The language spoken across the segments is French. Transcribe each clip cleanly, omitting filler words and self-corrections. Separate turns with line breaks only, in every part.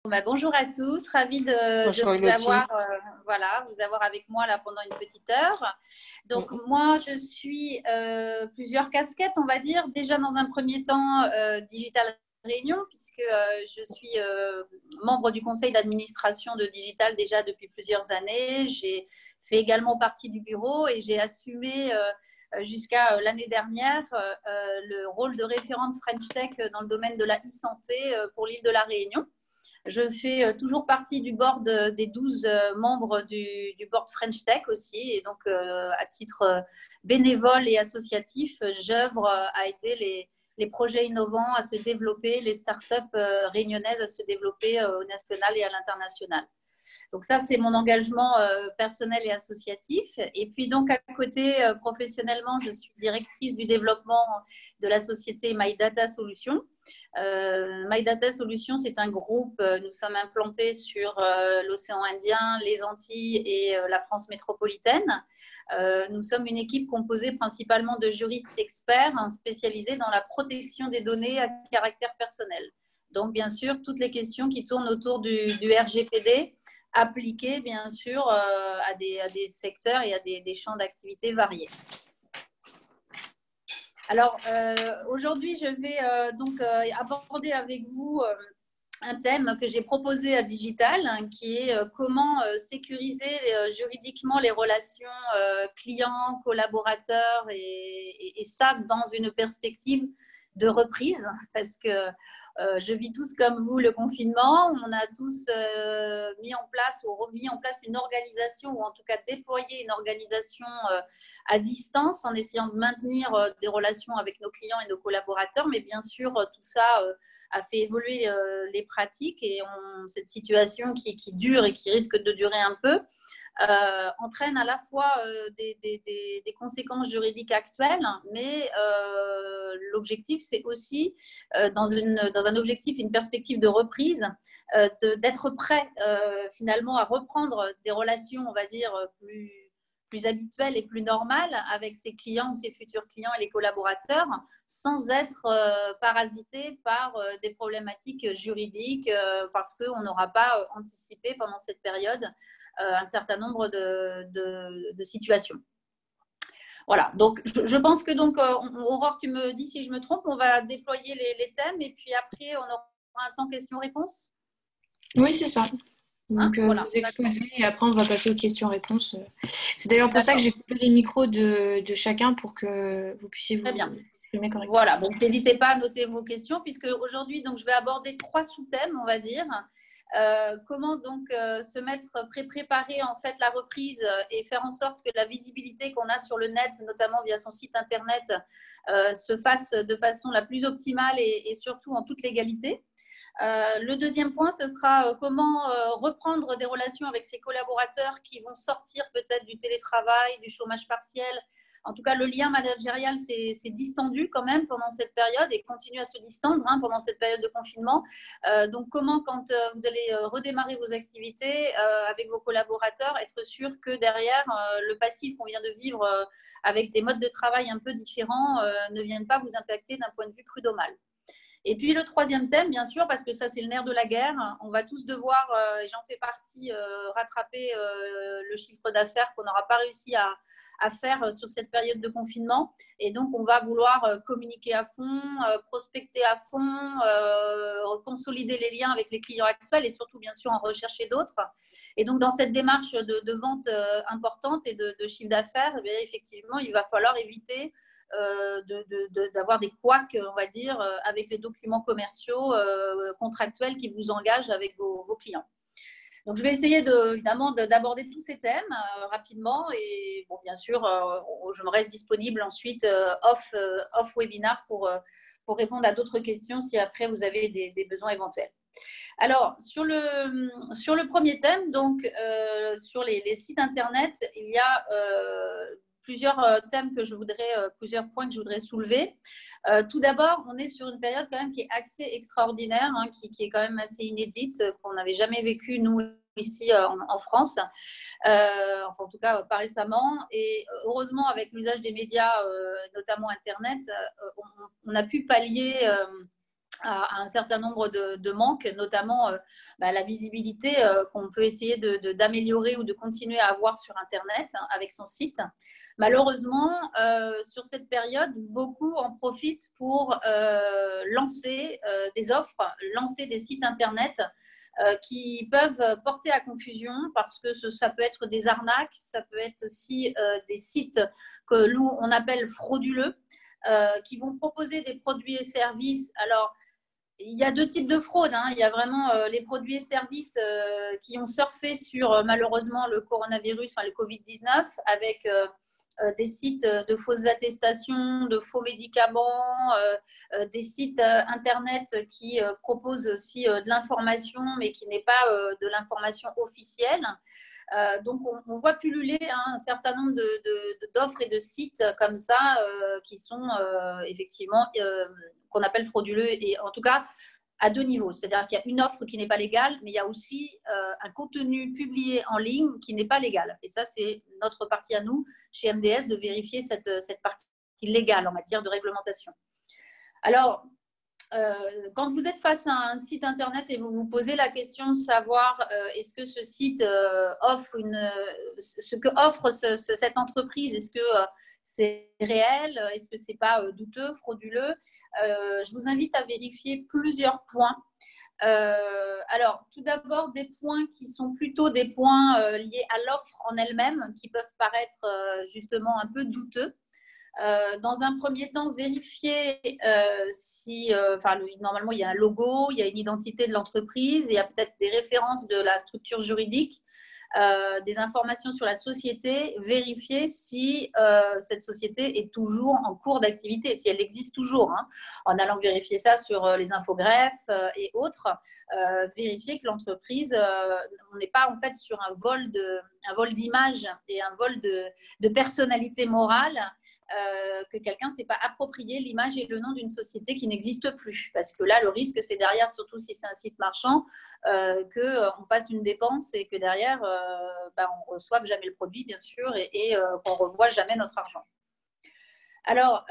Bonjour à tous, ravie de
Bonjour
vous
Elodie.
avoir, vous avoir avec moi là pendant une petite heure. Donc moi, je suis plusieurs casquettes, on va dire. Déjà dans un premier temps, Digital Réunion, puisque je suis membre du conseil d'administration de Digital déjà depuis plusieurs années. J'ai fait également partie du bureau et j'ai assumé jusqu'à l'année dernière le rôle de référente French Tech dans le domaine de la e-santé pour l'île de la Réunion. Je fais toujours partie du board des 12 membres du board French Tech aussi. Et donc, à titre bénévole et associatif, j'œuvre à aider les projets innovants à se développer, les startups réunionnaises à se développer au national et à l'international. Donc ça, c'est mon engagement personnel et associatif. Et puis donc à côté, professionnellement, je suis directrice du développement de la société My Data Solutions. My Data Solutions, c'est un groupe, nous sommes implantés sur l'océan Indien, les Antilles et la France métropolitaine. Nous sommes une équipe composée principalement de juristes experts spécialisés dans la protection des données à caractère personnel. Donc, bien sûr, toutes les questions qui tournent autour du RGPD, appliquées, bien sûr, à des secteurs et à des champs d'activité variés. Alors, aujourd'hui, je vais aborder avec vous un thème que j'ai proposé à Digital, qui est comment sécuriser juridiquement les relations clients, collaborateurs, et ça dans une perspective de reprise, parce que je vis tous comme vous le confinement. On a tous mis en place ou remis en place une organisation, ou en tout cas déployé une organisation à distance, en essayant de maintenir des relations avec nos clients et nos collaborateurs. Mais bien sûr, tout ça a fait évoluer les pratiques, et cette situation qui dure et qui risque de durer un peu entraîne à la fois des conséquences juridiques actuelles, mais l'objectif, c'est aussi, dans un objectif, une perspective de reprise, d'être prêt finalement à reprendre des relations, on va dire, plus habituelles et plus normales avec ses clients ou ses futurs clients et les collaborateurs, sans être parasité par des problématiques juridiques, parce qu'on n'aura pas anticipé pendant cette période un certain nombre de situations. Voilà, donc je pense que donc, Aurore, tu me dis si je me trompe, on va déployer les thèmes et puis après, on aura un temps questions-réponses.
Oui, c'est ça. Donc,
voilà,
vous exposez et après, on va passer aux questions-réponses. C'est d'ailleurs pour ça que j'ai coupé les micros de chacun pour que vous puissiez vous exprimer correctement.
Voilà, donc n'hésitez pas à noter vos questions, puisque aujourd'hui, donc, je vais aborder 3 sous-thèmes, on va dire. Comment donc se mettre préparer en fait la reprise et faire en sorte que la visibilité qu'on a sur le net, notamment via son site internet, se fasse de façon la plus optimale et surtout en toute légalité. Le deuxième point, ce sera comment reprendre des relations avec ses collaborateurs qui vont sortir peut-être du télétravail, du chômage partiel. En tout cas, le lien managérial s'est distendu quand même pendant cette période et continue à se distendre pendant cette période de confinement. Donc, comment, quand vous allez redémarrer vos activités avec vos collaborateurs, être sûr que derrière, le passif qu'on vient de vivre avec des modes de travail un peu différents ne viennent pas vous impacter d'un point de vue prud'homal. Et puis le troisième thème, bien sûr, parce que ça c'est le nerf de la guerre, on va tous devoir, et j'en fais partie, rattraper le chiffre d'affaires qu'on n'aura pas réussi à faire sur cette période de confinement. Et donc, on va vouloir communiquer à fond, prospecter à fond, consolider les liens avec les clients actuels et surtout, bien sûr, en rechercher d'autres. Et donc, dans cette démarche de vente importante et de chiffre d'affaires, effectivement, il va falloir éviter d'avoir des couacs, on va dire, avec les documents commerciaux contractuels qui vous engagent avec vos clients. Donc, je vais essayer évidemment d'aborder tous ces thèmes rapidement et bon, bien sûr, je me reste disponible ensuite off webinar pour répondre à d'autres questions si après vous avez des besoins éventuels. Alors, sur le premier thème, donc sur les sites internet, il y a plusieurs thèmes plusieurs points que je voudrais soulever. Tout d'abord, on est sur une période quand même qui est assez extraordinaire, qui est quand même assez inédite, qu'on n'avait jamais vécu, nous, ici en France, enfin en tout cas pas récemment. Et heureusement, avec l'usage des médias, notamment Internet, on a pu pallier à un certain nombre de manques, notamment la visibilité qu'on peut essayer d'améliorer ou de continuer à avoir sur Internet avec son site. Malheureusement, sur cette période, beaucoup en profitent pour lancer des offres, lancer des sites Internet qui peuvent porter à confusion parce que ça peut être des arnaques, ça peut être aussi des sites que nous, on appelle frauduleux, qui vont proposer des produits et services. Alors, il y a deux types de fraude. Il y a vraiment les produits et services qui ont surfé sur malheureusement le coronavirus, le Covid-19, avec des sites de fausses attestations, de faux médicaments, des sites Internet qui proposent aussi de l'information, mais qui n'est pas de l'information officielle. Donc, on voit pulluler un certain nombre d'offres et de sites comme ça qui sont effectivement qu'on appelle frauduleux, et en tout cas à deux niveaux. C'est-à-dire qu'il y a une offre qui n'est pas légale, mais il y a aussi un contenu publié en ligne qui n'est pas légal. Et ça, c'est notre partie à nous, chez MDS, de vérifier cette partie légale en matière de réglementation. Alors, quand vous êtes face à un site Internet et vous vous posez la question de savoir est-ce que ce site offre ce que offre cette entreprise, est-ce que c'est réel, est-ce que c'est pas douteux, frauduleux, je vous invite à vérifier plusieurs points. Alors, tout d'abord, des points qui sont plutôt des points liés à l'offre en elle-même, qui peuvent paraître justement un peu douteux. Dans un premier temps, vérifier si, normalement, il y a un logo, il y a une identité de l'entreprise, il y a peut-être des références de la structure juridique, des informations sur la société. Vérifier si cette société est toujours en cours d'activité, si elle existe toujours, en allant vérifier ça sur les infogreffes et autres. Vérifier que l'entreprise, on n'est pas en fait sur un vol d'image et un vol de personnalité morale. Que quelqu'un ne s'est pas approprié l'image et le nom d'une société qui n'existe plus. Parce que là, le risque, c'est derrière, surtout si c'est un site marchand, qu'on fasse une dépense et que derrière, on ne reçoive jamais le produit, bien sûr, et qu'on ne revoie jamais notre argent. Alors,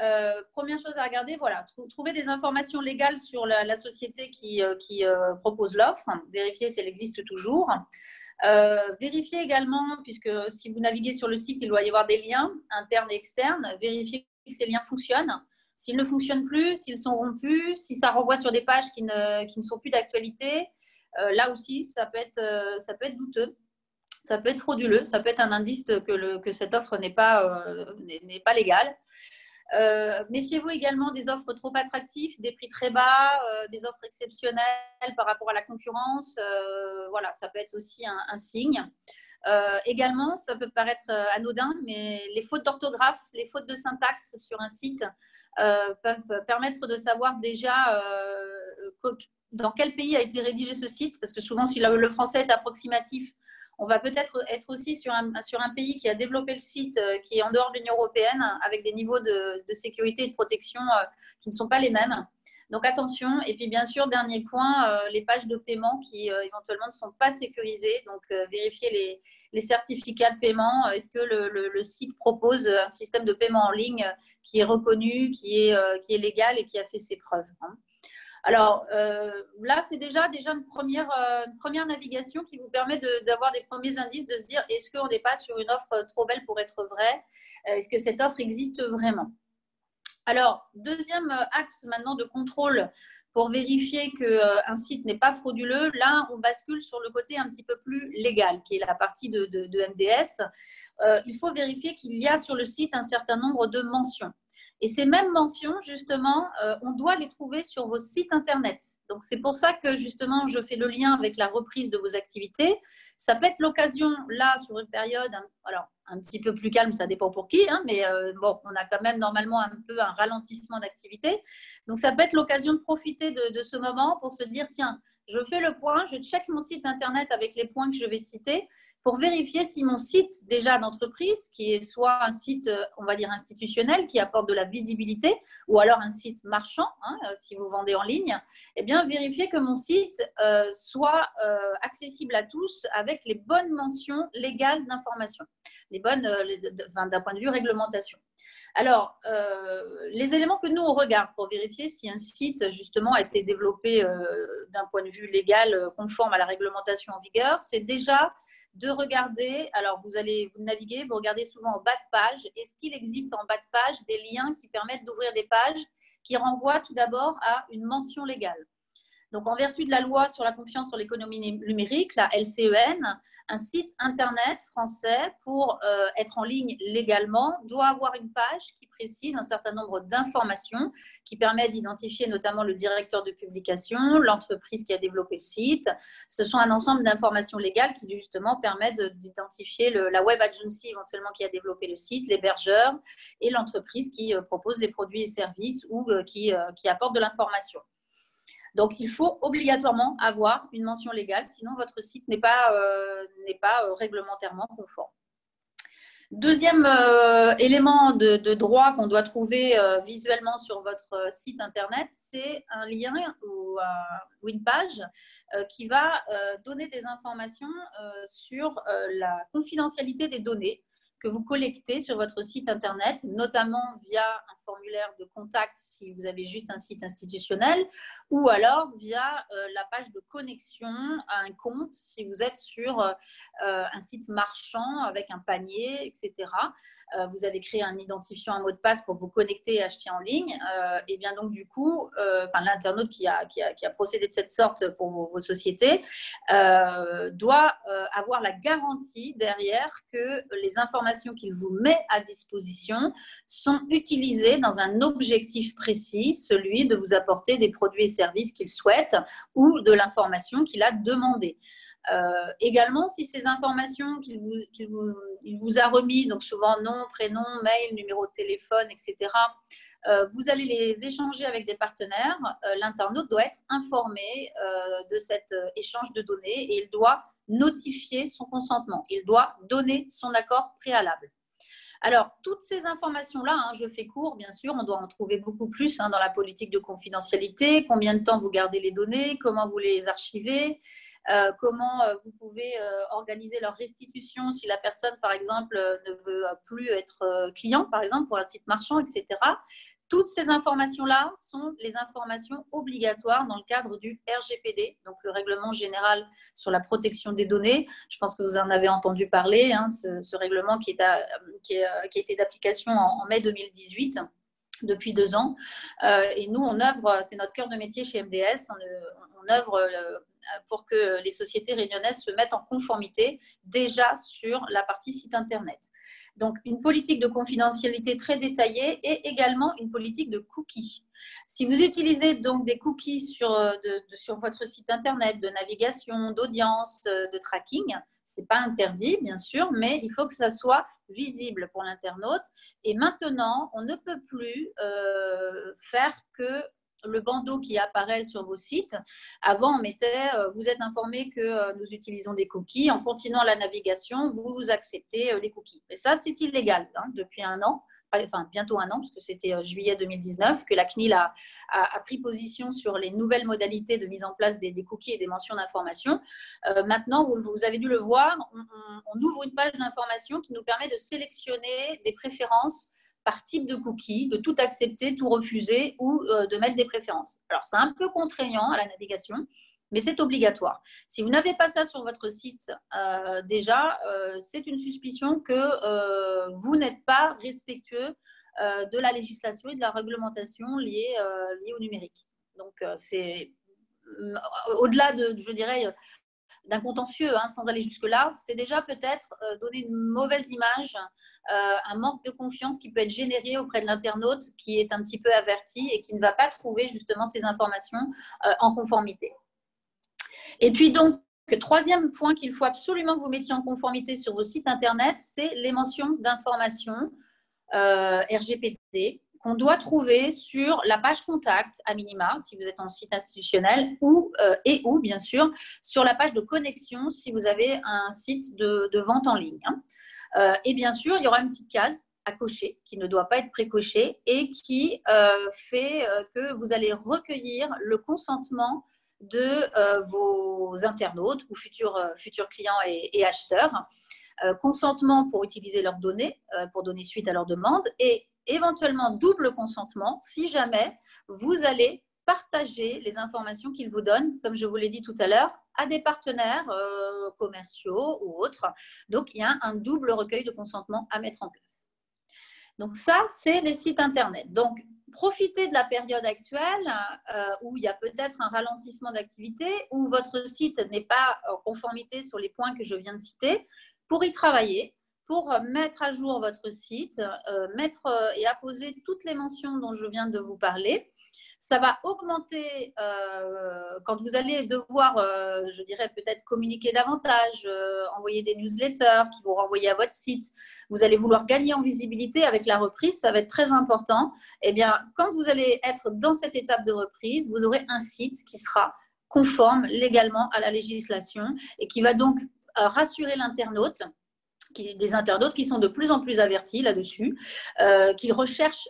première chose à regarder, voilà, trouver des informations légales sur la société qui propose l'offre, vérifier si elle existe toujours. Vérifiez également, puisque si vous naviguez sur le site, il doit y avoir des liens internes et externes. Vérifiez que ces liens fonctionnent. S'ils ne fonctionnent plus, s'ils sont rompus, si ça renvoie sur des pages qui ne sont plus d'actualité, là aussi, ça peut être douteux. Ça peut être frauduleux. Ça peut être un indice que cette offre n'est pas légale. Méfiez-vous également des offres trop attractives, des prix très bas, des offres exceptionnelles par rapport à la concurrence. Voilà, ça peut être aussi un signe. Également, ça peut paraître anodin, mais les fautes d'orthographe, les fautes de syntaxe sur un site peuvent permettre de savoir déjà dans quel pays a été rédigé ce site, parce que souvent, si le français est approximatif, on va peut-être être aussi sur un pays qui a développé le site, qui est en dehors de l'Union européenne, avec des niveaux de sécurité et de protection qui ne sont pas les mêmes. Donc attention. Et puis bien sûr, dernier point, les pages de paiement qui éventuellement ne sont pas sécurisées. Donc vérifier les certificats de paiement. Est-ce que le site propose un système de paiement en ligne qui est reconnu, qui est légal et qui a fait ses preuves, Alors là, c'est déjà une première navigation qui vous permet d'avoir des premiers indices, de se dire est-ce qu'on n'est pas sur une offre trop belle pour être vraie? Est-ce que cette offre existe vraiment? Alors, deuxième axe maintenant de contrôle pour vérifier qu'un site n'est pas frauduleux, là, on bascule sur le côté un petit peu plus légal, qui est la partie de MDS. Il faut vérifier qu'il y a sur le site un certain nombre de mentions. Et ces mêmes mentions, justement, on doit les trouver sur vos sites Internet. Donc, c'est pour ça que, justement, je fais le lien avec la reprise de vos activités. Ça peut être l'occasion, là, sur une période, alors, un petit peu plus calme, ça dépend pour qui, mais bon, on a quand même normalement un peu un ralentissement d'activité. Donc, ça peut être l'occasion de profiter de ce moment pour se dire, tiens, je fais le point, je check mon site Internet avec les points que je vais citer pour vérifier si mon site déjà d'entreprise, qui est soit un site, on va dire, institutionnel, qui apporte de la visibilité, ou alors un site marchand, si vous vendez en ligne, eh bien, vérifier que mon site soit accessible à tous avec les bonnes mentions légales d'information, les bonnes, d'un point de vue réglementation. Alors, les éléments que nous, on regarde pour vérifier si un site, justement, a été développé d'un point de vue légal conforme à la réglementation en vigueur, c'est déjà de regarder, alors vous naviguez, vous regardez souvent en bas de page, est-ce qu'il existe en bas de page des liens qui permettent d'ouvrir des pages qui renvoient tout d'abord à une mention légale. Donc, en vertu de la loi sur la confiance sur l'économie numérique, la LCEN, un site internet français, pour être en ligne légalement, doit avoir une page qui précise un certain nombre d'informations qui permettent d'identifier notamment le directeur de publication, l'entreprise qui a développé le site. Ce sont un ensemble d'informations légales qui, justement, permettent d'identifier la web agency éventuellement qui a développé le site, l'hébergeur et l'entreprise qui propose les produits et services ou qui apporte de l'information. Donc, il faut obligatoirement avoir une mention légale, sinon votre site n'est pas réglementairement conforme. Deuxième élément de droit qu'on doit trouver visuellement sur votre site internet, c'est un lien ou une page qui va donner des informations sur la confidentialité des données que vous collectez sur votre site internet, notamment via un formulaire de contact si vous avez juste un site institutionnel, ou alors via la page de connexion à un compte si vous êtes sur un site marchand avec un panier, etc. Vous avez créé un identifiant, un mot de passe pour vous connecter et acheter en ligne. Et bien donc du coup, l'internaute qui a procédé de cette sorte pour vos sociétés doit avoir la garantie derrière que les informations qu'il vous met à disposition sont utilisées dans un objectif précis, celui de vous apporter des produits et services qu'il souhaite ou de l'information qu'il a demandée. Également, si ces informations qu'il vous a remis, donc souvent nom, prénom, mail, numéro de téléphone, etc., vous allez les échanger avec des partenaires, l'internaute doit être informé de cet échange de données et il doit notifier son consentement. Il doit donner son accord préalable. Alors, toutes ces informations-là, je fais court, bien sûr, on doit en trouver beaucoup plus dans la politique de confidentialité, combien de temps vous gardez les données, comment vous les archivez, comment vous pouvez organiser leur restitution si la personne, par exemple, ne veut plus être client, par exemple, pour un site marchand, etc. Toutes ces informations-là sont les informations obligatoires dans le cadre du RGPD, donc le Règlement général sur la protection des données. Je pense que vous en avez entendu parler, ce règlement qui a été d'application en mai 2018. Depuis 2 ans. Et nous, on œuvre, c'est notre cœur de métier chez MDS, on œuvre pour que les sociétés réunionnaises se mettent en conformité déjà sur la partie site internet. Donc, une politique de confidentialité très détaillée et également une politique de cookies. Si vous utilisez donc des cookies sur votre site internet, de navigation, d'audience, de tracking, ce n'est pas interdit, bien sûr, mais il faut que ça soit visible pour l'internaute. Et maintenant, on ne peut plus faire que le bandeau qui apparaît sur vos sites. Avant, on mettait vous êtes informé que nous utilisons des cookies. En continuant la navigation, vous acceptez les cookies. Et ça, c'est illégal depuis 1 an. Enfin, bientôt 1 an, parce que c'était juillet 2019 que la CNIL a pris position sur les nouvelles modalités de mise en place des cookies et des mentions d'information. Maintenant, vous avez dû le voir, on ouvre une page d'information qui nous permet de sélectionner des préférences par type de cookie, de tout accepter, tout refuser ou de mettre des préférences. Alors, c'est un peu contraignant à la navigation, mais c'est obligatoire. Si vous n'avez pas ça sur votre site, déjà, c'est une suspicion que vous n'êtes pas respectueux de la législation et de la réglementation liée au numérique. Donc, c'est au-delà de, je dirais, d'un contentieux, sans aller jusque-là, c'est déjà peut-être donner une mauvaise image, un manque de confiance qui peut être généré auprès de l'internaute qui est un petit peu averti et qui ne va pas trouver justement ces informations en conformité. Et puis donc, le troisième point qu'il faut absolument que vous mettiez en conformité sur vos sites internet, c'est les mentions d'informations RGPD qu'on doit trouver sur la page contact à minima, si vous êtes en site institutionnel, ou bien sûr sur la page de connexion si vous avez un site de vente en ligne. Et bien sûr, il y aura une petite case à cocher qui ne doit pas être précochée et qui fait que vous allez recueillir le consentement de vos internautes ou futurs clients et acheteurs consentement pour utiliser leurs données, pour donner suite à leur demande, et éventuellement double consentement si jamais vous allez partager les informations qu'ils vous donnent, comme je vous l'ai dit tout à l'heure, à des partenaires commerciaux ou autres. Donc, il y a un double recueil de consentement à mettre en place. Donc, ça, c'est les sites Internet. Donc, profitez de la période actuelle où il y a peut-être un ralentissement d'activité, où votre site n'est pas en conformité sur les points que je viens de citer, pour y travailler, pour mettre à jour votre site, et apposer toutes les mentions dont je viens de vous parler. Ça va augmenter quand vous allez devoir, je dirais peut-être communiquer davantage, envoyer des newsletters qui vont renvoyer à votre site. Vous allez vouloir gagner en visibilité avec la reprise, ça va être très important. Eh bien, quand vous allez être dans cette étape de reprise, vous aurez un site qui sera conforme légalement à la législation et qui va donc rassurer l'internaute, des internautes qui sont de plus en plus avertis là-dessus, qui recherchent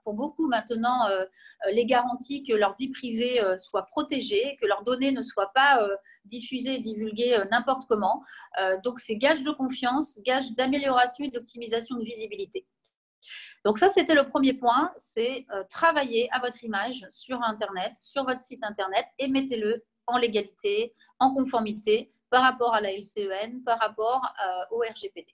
pour beaucoup maintenant les garanties que leur vie privée soit protégée, que leurs données ne soient pas diffusées et divulguées n'importe comment. Donc, c'est gage de confiance, gage d'amélioration et d'optimisation de visibilité. Donc ça, c'était le premier point, c'est travailler à votre image sur Internet, sur votre site Internet, et mettez-le en légalité, en conformité par rapport à la LCEN, par rapport au RGPD.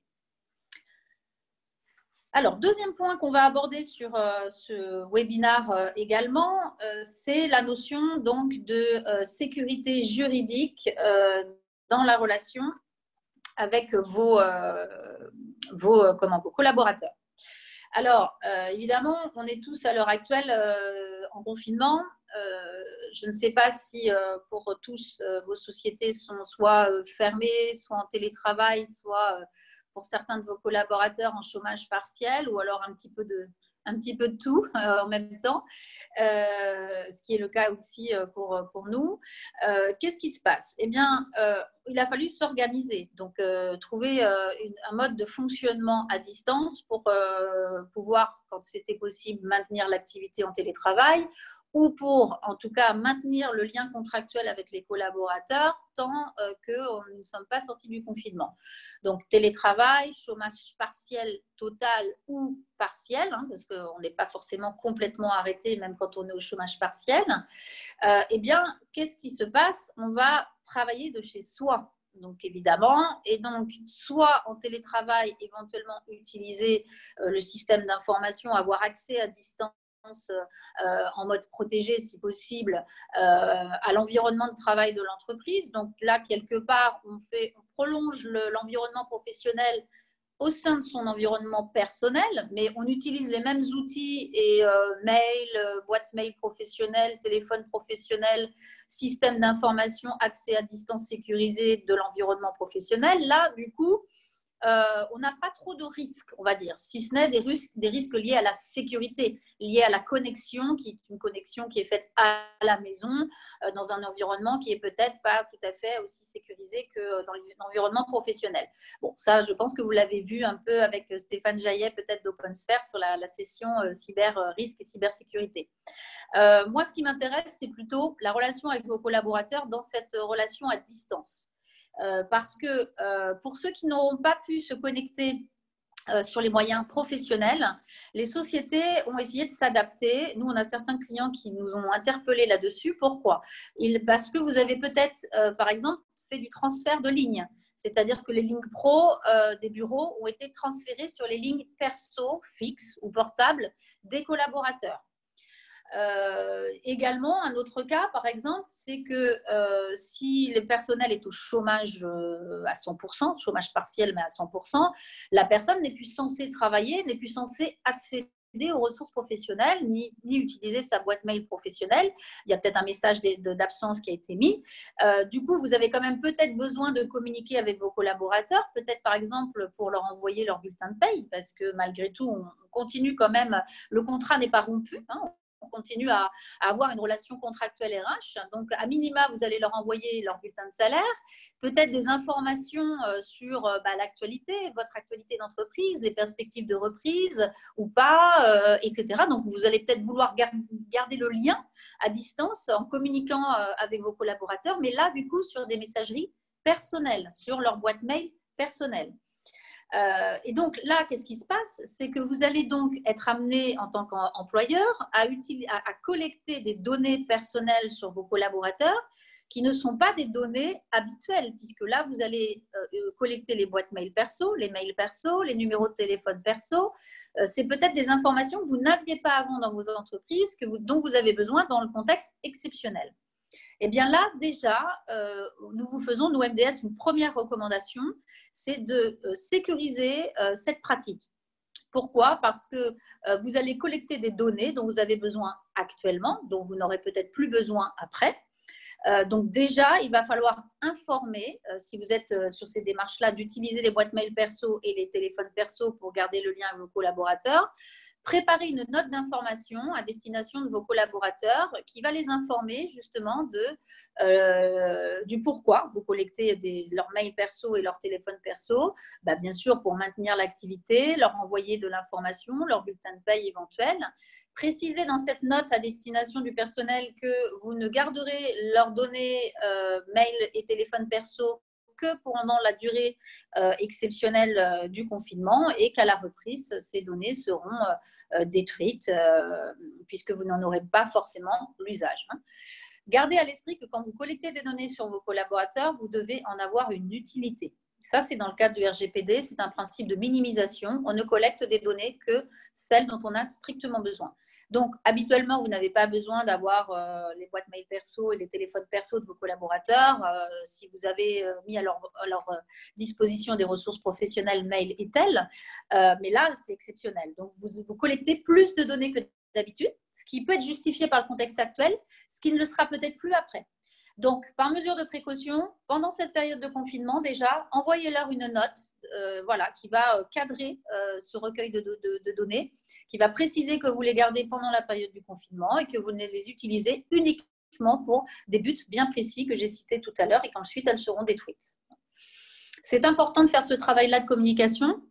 Alors, deuxième point qu'on va aborder sur ce webinaire également, c'est la notion donc de sécurité juridique dans la relation avec vos collaborateurs. Alors, évidemment, on est tous à l'heure actuelle en confinement. Je ne sais pas si pour tous vos sociétés sont soit fermées, soit en télétravail, soit pour certains de vos collaborateurs en chômage partiel, ou alors un petit peu de tout en même temps, ce qui est le cas aussi pour nous. Qu'est-ce qui se passe? Eh bien, il a fallu s'organiser, donc trouver un mode de fonctionnement à distance pour pouvoir, quand c'était possible, maintenir l'activité en télétravail, ou pour, en tout cas, maintenir le lien contractuel avec les collaborateurs tant que nous ne sommes pas sortis du confinement. Donc, télétravail, chômage partiel total ou partiel, hein, parce qu'on n'est pas forcément complètement arrêté, même quand on est au chômage partiel. Eh bien, qu'est-ce qui se passe? On va travailler de chez soi. Donc, évidemment, et donc, soit en télétravail, éventuellement utiliser le système d'information, avoir accès à distance en mode protégé si possible à l'environnement de travail de l'entreprise. Donc là, quelque part, on prolonge l'environnement professionnel au sein de son environnement personnel, mais on utilise les mêmes outils et mail, boîte mail professionnelle, téléphone professionnel, système d'information, accès à distance sécurisé de l'environnement professionnel. Là, du coup, on n'a pas trop de risques, on va dire, si ce n'est des risques liés à la sécurité, liés à la connexion, qui est une connexion qui est faite à la maison, dans un environnement qui est peut-être pas tout à fait aussi sécurisé que dans l'environnement professionnel. Bon, ça, je pense que vous l'avez vu un peu avec Stéphane Jaillet, peut-être d'OpenSphere, sur la session cyber risque et cybersécurité. Moi, ce qui m'intéresse, c'est plutôt la relation avec vos collaborateurs dans cette relation à distance. Parce que pour ceux qui n'auront pas pu se connecter sur les moyens professionnels, les sociétés ont essayé de s'adapter. Nous, on a certains clients qui nous ont interpellés là-dessus. Pourquoi? Parce que vous avez peut-être, par exemple, fait du transfert de lignes. C'est-à-dire que les lignes pro des bureaux ont été transférées sur les lignes perso, fixes ou portables des collaborateurs. Également, un autre cas, par exemple, c'est que si le personnel est au chômage à 100%, chômage partiel mais à 100%, la personne n'est plus censée travailler, n'est plus censée accéder aux ressources professionnelles, ni utiliser sa boîte mail professionnelle. Il y a peut-être un message d'absence qui a été mis. Du coup, vous avez quand même peut-être besoin de communiquer avec vos collaborateurs, peut-être par exemple pour leur envoyer leur bulletin de paye, parce que malgré tout, on continue quand même, le contrat n'est pas rompu, hein, on continue à avoir une relation contractuelle RH. Donc, à minima, vous allez leur envoyer leur bulletin de salaire, peut-être des informations sur l'actualité, votre actualité d'entreprise, les perspectives de reprise ou pas, etc. Donc, vous allez peut-être vouloir garder le lien à distance en communiquant avec vos collaborateurs, mais là, du coup, sur des messageries personnelles, sur leur boîte mail personnel. Et donc là, qu'est-ce qui se passe? C'est que vous allez donc être amené en tant qu'employeur à collecter des données personnelles sur vos collaborateurs qui ne sont pas des données habituelles, puisque là, vous allez collecter les boîtes mail perso, les mails perso, les numéros de téléphone perso. C'est peut-être des informations que vous n'aviez pas avant dans vos entreprises, dont vous avez besoin dans le contexte exceptionnel. Eh bien là, déjà, nous vous faisons, nous MDS, une première recommandation, c'est de sécuriser cette pratique. Pourquoi? Parce que vous allez collecter des données dont vous avez besoin actuellement, dont vous n'aurez peut-être plus besoin après. Donc déjà, il va falloir informer, si vous êtes sur ces démarches-là, d'utiliser les boîtes mail perso et les téléphones perso pour garder le lien avec vos collaborateurs. Préparez une note d'information à destination de vos collaborateurs qui va les informer justement du pourquoi vous collectez leurs mails perso et leurs téléphones perso. Bien sûr, pour maintenir l'activité, leur envoyer de l'information, leur bulletin de paye éventuel. Précisez dans cette note à destination du personnel que vous ne garderez leurs données mail et téléphone perso que pendant la durée exceptionnelle du confinement et qu'à la reprise, ces données seront détruites puisque vous n'en aurez pas forcément l'usage. Gardez à l'esprit que quand vous collectez des données sur vos collaborateurs, vous devez en avoir une utilité. Ça, c'est dans le cadre du RGPD, c'est un principe de minimisation. On ne collecte des données que celles dont on a strictement besoin. Donc, habituellement, vous n'avez pas besoin d'avoir les boîtes mail perso et les téléphones perso de vos collaborateurs. Si vous avez mis à leur disposition des ressources professionnelles mail et tel. Mais là, c'est exceptionnel. Donc, vous collectez plus de données que d'habitude, ce qui peut être justifié par le contexte actuel, ce qui ne le sera peut-être plus après. Donc, par mesure de précaution, pendant cette période de confinement, déjà, envoyez-leur une note qui va cadrer ce recueil de données, qui va préciser que vous les gardez pendant la période du confinement et que vous ne les utilisez uniquement pour des buts bien précis que j'ai cités tout à l'heure et qu'ensuite elles seront détruites. C'est important de faire ce travail-là de communication,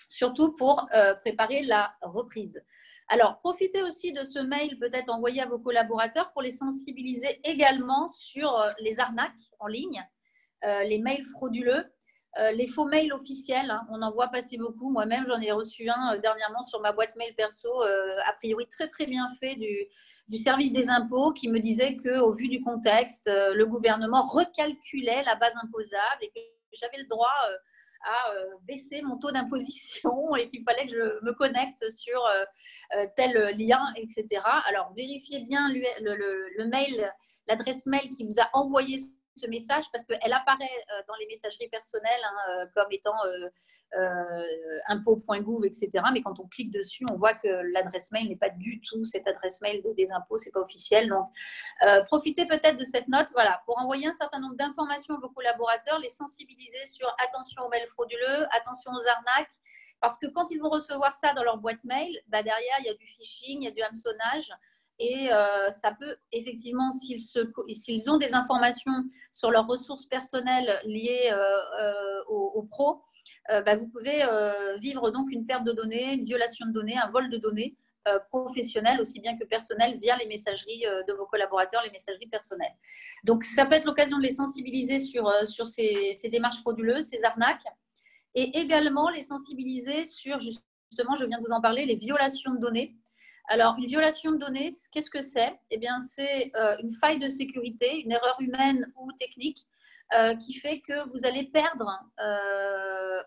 surtout pour préparer la reprise. Alors, profitez aussi de ce mail peut-être envoyé à vos collaborateurs pour les sensibiliser également sur les arnaques en ligne, les mails frauduleux, les faux mails officiels. On en voit passer beaucoup. Moi-même, j'en ai reçu un dernièrement sur ma boîte mail perso, a priori très, très bien fait du service des impôts qui me disait qu'au vu du contexte, le gouvernement recalculait la base imposable et que j'avais le droit à baisser mon taux d'imposition et qu'il fallait que je me connecte sur tel lien, etc. Alors, vérifiez bien le mail, l'adresse mail qui vous a envoyé ce message parce qu'elle apparaît dans les messageries personnelles comme étant impôts.gouv, etc. Mais quand on clique dessus, on voit que l'adresse mail n'est pas du tout cette adresse mail des impôts, c'est pas officiel. Donc, profitez peut-être de cette note pour envoyer un certain nombre d'informations à vos collaborateurs, les sensibiliser sur attention aux mails frauduleux, attention aux arnaques, parce que quand ils vont recevoir ça dans leur boîte mail, derrière, il y a du phishing, il y a du hameçonnage. Et ça peut effectivement, s'ils ont des informations sur leurs ressources personnelles liées aux pros, vous pouvez vivre donc une perte de données, une violation de données, un vol de données professionnelles aussi bien que personnelles via les messageries de vos collaborateurs, les messageries personnelles. Donc, ça peut être l'occasion de les sensibiliser sur ces démarches frauduleuses, ces arnaques, et également les sensibiliser sur, justement, je viens de vous en parler, les violations de données. Alors, une violation de données, qu'est-ce que c'est? Eh bien, c'est une faille de sécurité, une erreur humaine ou technique qui fait que vous allez perdre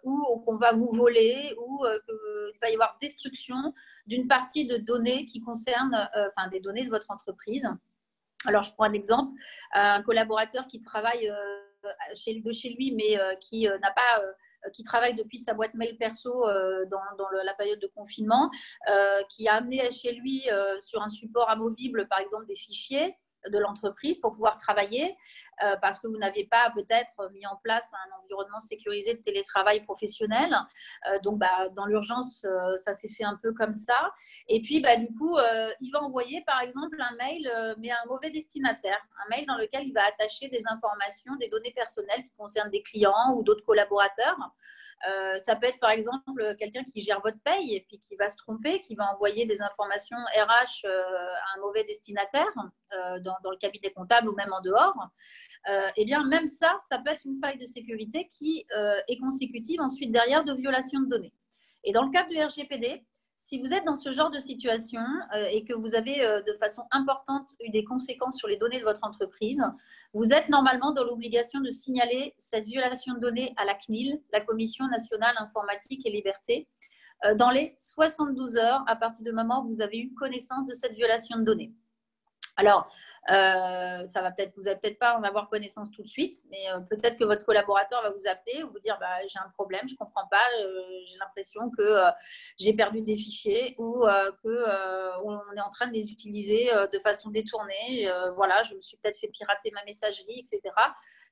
ou qu'on va vous voler ou qu'il va y avoir destruction d'une partie de données qui concernent des données de votre entreprise. Alors, je prends un exemple, un collaborateur qui travaille de chez lui, mais qui n'a pas... qui travaille depuis sa boîte mail perso dans la période de confinement, qui a amené chez lui sur un support amovible, par exemple, des fichiers de l'entreprise pour pouvoir travailler parce que vous n'aviez pas peut-être mis en place un environnement sécurisé de télétravail professionnel. Donc, dans l'urgence, ça s'est fait un peu comme ça. Et puis, du coup, il va envoyer, par exemple, un mail, mais à un mauvais destinataire. Un mail dans lequel il va attacher des informations, des données personnelles qui concernent des clients ou d'autres collaborateurs. Ça peut être par exemple quelqu'un qui gère votre paye et puis qui va se tromper, qui va envoyer des informations RH à un mauvais destinataire dans le cabinet comptable ou même en dehors. Eh bien, même ça peut être une faille de sécurité qui est consécutive ensuite derrière de violation de données. Et dans le cadre du RGPD, si vous êtes dans ce genre de situation et que vous avez de façon importante eu des conséquences sur les données de votre entreprise, vous êtes normalement dans l'obligation de signaler cette violation de données à la CNIL, la Commission nationale informatique et liberté, dans les 72 heures à partir du moment où vous avez eu connaissance de cette violation de données. Alors, vous n'allez peut-être pas en avoir connaissance tout de suite, mais peut-être que votre collaborateur va vous appeler ou vous dire j'ai un problème, je ne comprends pas, j'ai l'impression que j'ai perdu des fichiers ou qu'on est en train de les utiliser de façon détournée. Voilà, je me suis peut-être fait pirater ma messagerie, etc.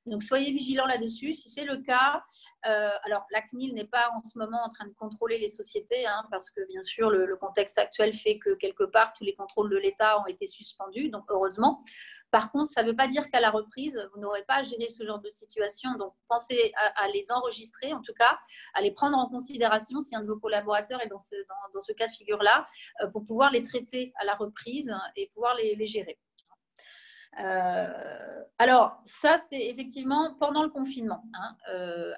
Donc, soyez vigilants là-dessus. Si c'est le cas, alors la CNIL n'est pas en ce moment en train de contrôler les sociétés, parce que bien sûr, le contexte actuel fait que quelque part, tous les contrôles de l'État ont été suspendus. Donc, heureusement. Par contre, ça ne veut pas dire qu'à la reprise, vous n'aurez pas à gérer ce genre de situation. Donc, pensez à les enregistrer, en tout cas, à les prendre en considération si un de vos collaborateurs est dans ce cas de figure-là, pour pouvoir les traiter à la reprise et pouvoir les gérer. Alors, ça, c'est effectivement pendant le confinement.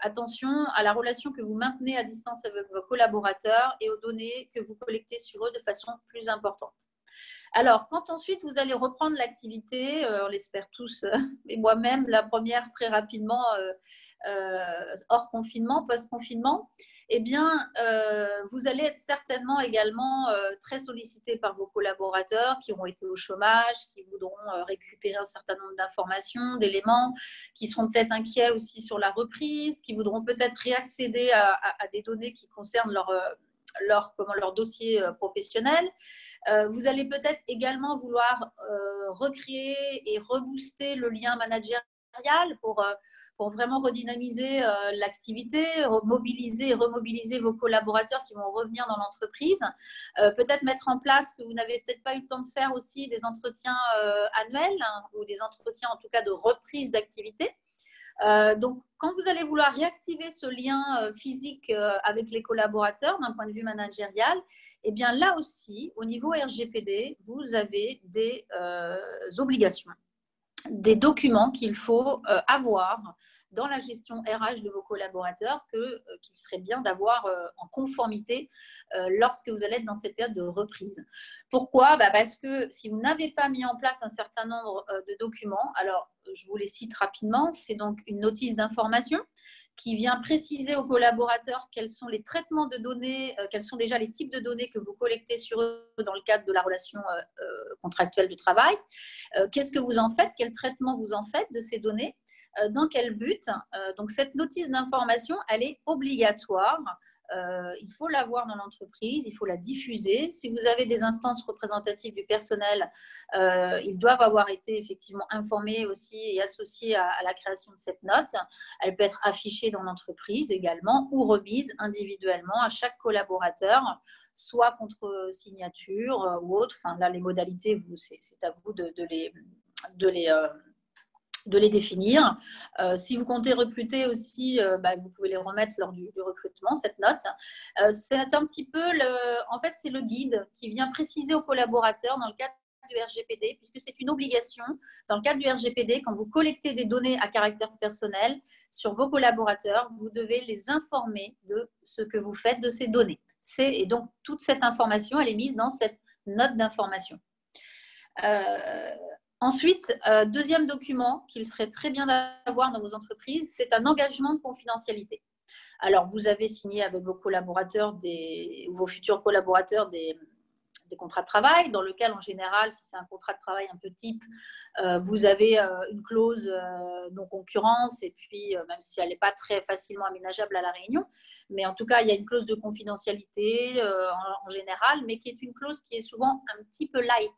Attention à la relation que vous maintenez à distance avec vos collaborateurs et aux données que vous collectez sur eux de façon plus importante. Alors, quand ensuite vous allez reprendre l'activité, on l'espère tous, et moi-même, la première très rapidement, hors confinement, post-confinement, eh bien, vous allez être certainement également très sollicité par vos collaborateurs qui ont été au chômage, qui voudront récupérer un certain nombre d'informations, d'éléments, qui seront peut-être inquiets aussi sur la reprise, qui voudront peut-être réaccéder à des données qui concernent leur dossier professionnel. Vous allez peut-être également vouloir recréer et rebooster le lien managérial pour vraiment redynamiser l'activité, mobiliser et remobiliser vos collaborateurs qui vont revenir dans l'entreprise. Peut-être mettre en place, que vous n'avez peut-être pas eu le temps de faire aussi, des entretiens annuels ou des entretiens en tout cas de reprise d'activité. Donc, quand vous allez vouloir réactiver ce lien physique avec les collaborateurs d'un point de vue managérial, eh bien là aussi, au niveau RGPD, vous avez des obligations, des documents qu'il faut avoir dans la gestion RH de vos collaborateurs qu'il serait bien d'avoir en conformité lorsque vous allez être dans cette période de reprise. Pourquoi ? Parce que si vous n'avez pas mis en place un certain nombre de documents, alors je vous les cite rapidement, c'est donc une notice d'information qui vient préciser aux collaborateurs quels sont les traitements de données, quels sont déjà les types de données que vous collectez sur eux dans le cadre de la relation contractuelle de travail. Qu'est-ce que vous en faites ? Quel traitement vous en faites de ces données ? Dans quel but ? Donc, cette notice d'information, elle est obligatoire. Il faut l'avoir dans l'entreprise, il faut la diffuser. Si vous avez des instances représentatives du personnel, ils doivent avoir été effectivement informés aussi et associés à la création de cette note. Elle peut être affichée dans l'entreprise également ou remise individuellement à chaque collaborateur, soit contre signature ou autre. Enfin, là, les modalités, c'est à vous de les définir. Si vous comptez recruter aussi, vous pouvez les remettre lors du recrutement, cette note. C'est un petit peu, en fait, c'est le guide qui vient préciser aux collaborateurs dans le cadre du RGPD, puisque c'est une obligation dans le cadre du RGPD, quand vous collectez des données à caractère personnel sur vos collaborateurs, vous devez les informer de ce que vous faites de ces données. Et donc, toute cette information, elle est mise dans cette note d'information. Ensuite, deuxième document qu'il serait très bien d'avoir dans vos entreprises, c'est un engagement de confidentialité. Alors, vous avez signé avec vos collaborateurs, vos futurs collaborateurs, des contrats de travail, dans lequel, en général, si c'est un contrat de travail un peu type, vous avez une clause non-concurrence, et puis, même si elle n'est pas très facilement aménageable à la réunion, mais en tout cas, il y a une clause de confidentialité en général, mais qui est une clause qui est souvent un petit peu light.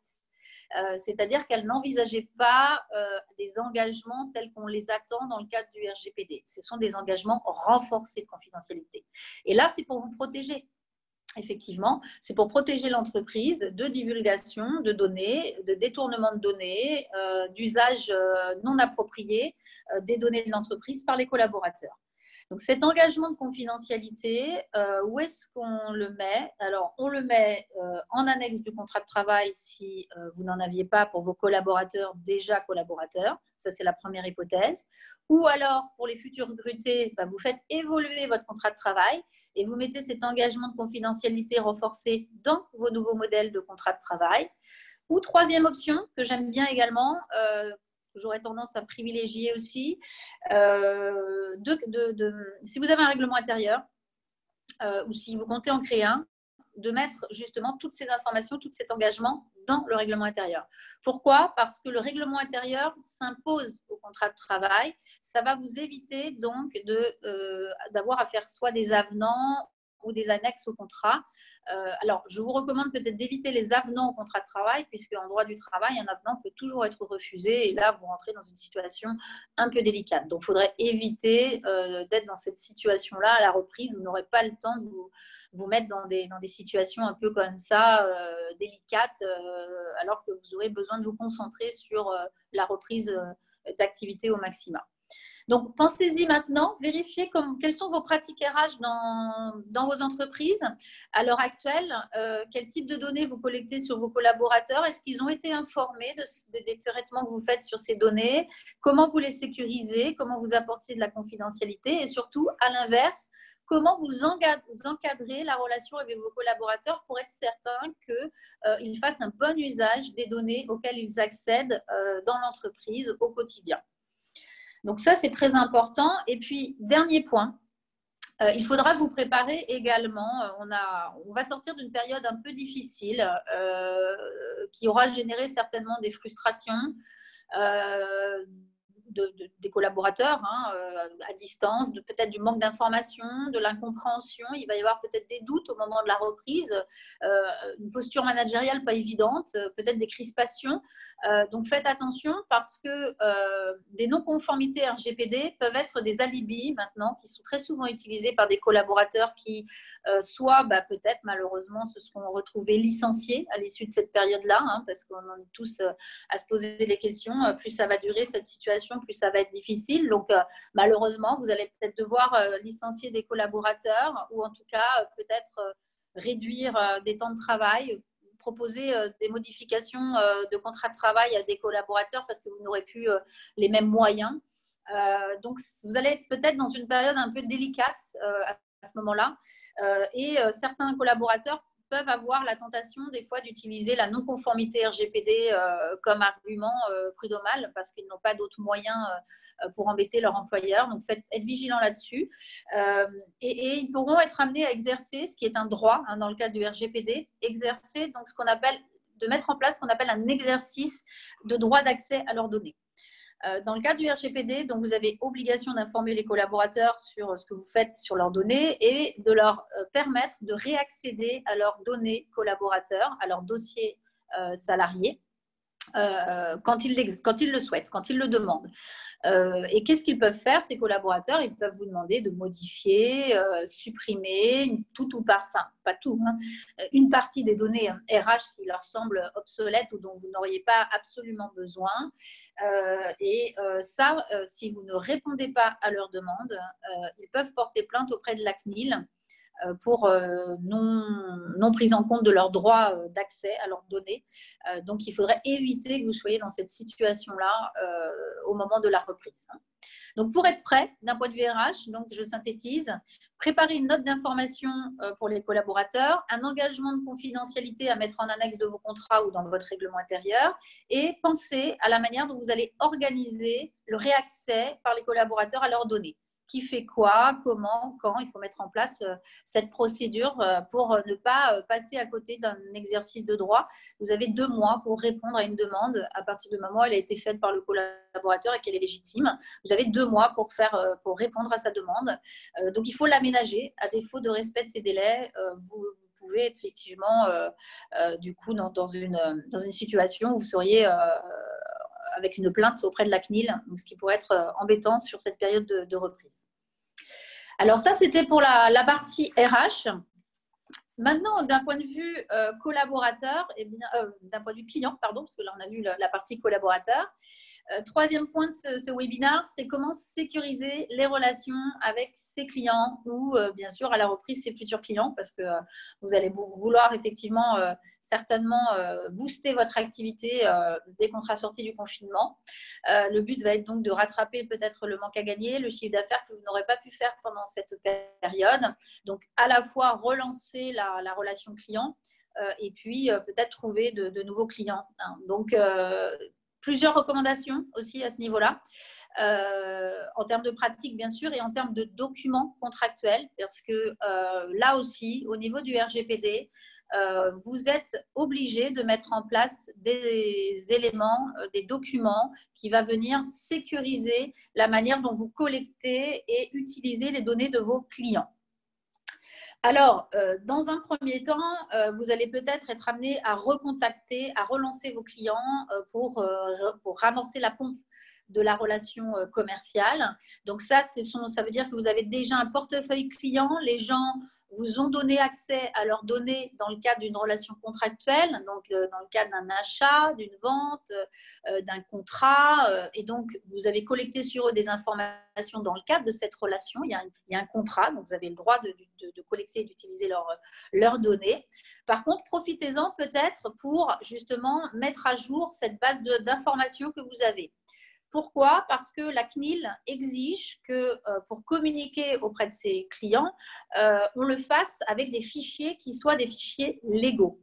C'est-à-dire qu'elle n'envisageait pas des engagements tels qu'on les attend dans le cadre du RGPD. Ce sont des engagements renforcés de confidentialité. Et là, c'est pour vous protéger. Effectivement, c'est pour protéger l'entreprise de divulgation de données, de détournement de données, d'usage non approprié des données de l'entreprise par les collaborateurs. Donc, cet engagement de confidentialité, où est-ce qu'on le met? Alors, on le met en annexe du contrat de travail si vous n'en aviez pas pour vos collaborateurs, déjà collaborateurs. Ça, c'est la première hypothèse. Ou alors, pour les futurs recrutés, vous faites évoluer votre contrat de travail et vous mettez cet engagement de confidentialité renforcé dans vos nouveaux modèles de contrat de travail. Ou troisième option, que j'aime bien également, j'aurais tendance à privilégier aussi, si vous avez un règlement intérieur ou si vous comptez en créer un, de mettre justement toutes ces informations, tout cet engagement dans le règlement intérieur. Pourquoi? Parce que le règlement intérieur s'impose au contrat de travail. Ça va vous éviter donc d'avoir à faire soit des avenants ou des annexes au contrat. Alors, je vous recommande peut-être d'éviter les avenants au contrat de travail, puisque en droit du travail, un avenant peut toujours être refusé et là, vous rentrez dans une situation un peu délicate. Donc, il faudrait éviter d'être dans cette situation-là à la reprise. Vous n'aurez pas le temps de vous mettre dans des situations un peu comme ça, délicates, alors que vous aurez besoin de vous concentrer sur la reprise d'activité au maximum. Donc, pensez-y maintenant, vérifiez quelles sont vos pratiques RH dans vos entreprises à l'heure actuelle, quel type de données vous collectez sur vos collaborateurs, est-ce qu'ils ont été informés des traitements que vous faites sur ces données, comment vous les sécurisez, comment vous apportez de la confidentialité et surtout, à l'inverse, comment vous encadrez la relation avec vos collaborateurs pour être certain qu'ils fassent un bon usage des données auxquelles ils accèdent dans l'entreprise au quotidien. Donc ça, c'est très important. Et puis, dernier point, il faudra vous préparer également. On va sortir d'une période un peu difficile qui aura généré certainement des frustrations des collaborateurs à distance, peut-être du manque d'information, de l'incompréhension. Il va y avoir peut-être des doutes au moment de la reprise, une posture managériale pas évidente, peut-être des crispations. Donc faites attention parce que des non-conformités RGPD peuvent être des alibis maintenant qui sont très souvent utilisés par des collaborateurs qui soit peut-être malheureusement se seront retrouvés licenciés à l'issue de cette période-là, parce qu'on en est tous à se poser des questions. Plus ça va durer cette situation, plus ça va être difficile. Donc, malheureusement, vous allez peut-être devoir licencier des collaborateurs ou en tout cas peut-être réduire des temps de travail, proposer des modifications de contrat de travail à des collaborateurs parce que vous n'aurez plus les mêmes moyens. Donc, vous allez être peut-être dans une période un peu délicate à ce moment-là. Et certains collaborateurs peuvent avoir la tentation des fois d'utiliser la non-conformité RGPD comme argument prud'homal parce qu'ils n'ont pas d'autres moyens pour embêter leur employeur. Donc, être vigilant là-dessus. Et ils pourront être amenés à exercer, ce qui est un droit dans le cadre du RGPD, exercer donc de mettre en place ce qu'on appelle un exercice de droit d'accès à leurs données. Dans le cadre du RGPD, donc vous avez obligation d'informer les collaborateurs sur ce que vous faites sur leurs données et de leur permettre de réaccéder à leurs données collaborateurs, à leurs dossiers salariés, quand ils le souhaitent, quand ils le demandent. Et qu'est-ce qu'ils peuvent faire, ces collaborateurs? Ils peuvent vous demander de modifier, supprimer tout ou partie, pas tout, une partie des données RH qui leur semblent obsolètes ou dont vous n'auriez pas absolument besoin. Si vous ne répondez pas à leur demande, ils peuvent porter plainte auprès de la CNIL pour non prise en compte de leur droit d'accès à leurs données. Donc, il faudrait éviter que vous soyez dans cette situation-là au moment de la reprise. Donc, pour être prêt d'un point de vue RH, donc je synthétise, préparez une note d'information pour les collaborateurs, un engagement de confidentialité à mettre en annexe de vos contrats ou dans votre règlement intérieur et pensez à la manière dont vous allez organiser le réaccès par les collaborateurs à leurs données. Qui fait quoi, comment, quand. Il faut mettre en place cette procédure pour ne pas passer à côté d'un exercice de droit. Vous avez 2 mois pour répondre à une demande à partir du moment où elle a été faite par le collaborateur et qu'elle est légitime. Vous avez 2 mois pour répondre à sa demande. Donc, il faut l'aménager. À défaut de respect de ces délais, vous pouvez être effectivement du coup dans une situation où vous seriez avec une plainte auprès de la CNIL, ce qui pourrait être embêtant sur cette période de reprise. Alors ça, c'était pour la partie RH. Maintenant, d'un point de vue collaborateur, d'un point de vue client, pardon, parce que là, on a vu la partie collaborateur, Troisième point de ce webinaire, c'est comment sécuriser les relations avec ses clients ou bien sûr à la reprise ses futurs clients parce que vous allez vouloir effectivement certainement booster votre activité dès qu'on sera sorti du confinement. Le but va être donc de rattraper peut-être le manque à gagner, le chiffre d'affaires que vous n'aurez pas pu faire pendant cette période. Donc à la fois relancer la relation client et puis peut-être trouver de nouveaux clients. Hein. Donc plusieurs recommandations aussi à ce niveau-là, en termes de pratique bien sûr et en termes de documents contractuels, parce que là aussi, au niveau du RGPD, vous êtes obligé de mettre en place des éléments, des documents qui vont venir sécuriser la manière dont vous collectez et utilisez les données de vos clients. Alors, dans un premier temps, vous allez peut-être être amené à recontacter, à relancer vos clients pour ramorcer la pompe de la relation commerciale. Donc ça veut dire que vous avez déjà un portefeuille client. Les gens vous ont donné accès à leurs données dans le cadre d'une relation contractuelle, donc dans le cadre d'un achat, d'une vente, d'un contrat. Et donc, vous avez collecté sur eux des informations dans le cadre de cette relation. Il y a un contrat, donc vous avez le droit de collecter et d'utiliser leurs données. Par contre, profitez-en peut-être pour justement mettre à jour cette base d'informations que vous avez. Pourquoi? Parce que la CNIL exige que pour communiquer auprès de ses clients, on le fasse avec des fichiers qui soient des fichiers légaux.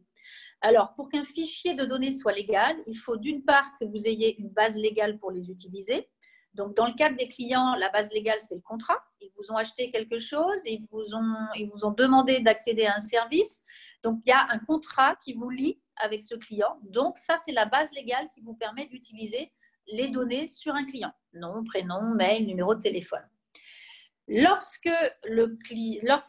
Alors, pour qu'un fichier de données soit légal, il faut d'une part que vous ayez une base légale pour les utiliser. Donc, dans le cadre des clients, la base légale, c'est le contrat. Ils vous ont acheté quelque chose, ils vous ont demandé d'accéder à un service. Donc, il y a un contrat qui vous lie avec ce client. Donc, ça, c'est la base légale qui vous permet d'utiliser les données sur un client. Nom, prénom, mail, numéro de téléphone. Lorsque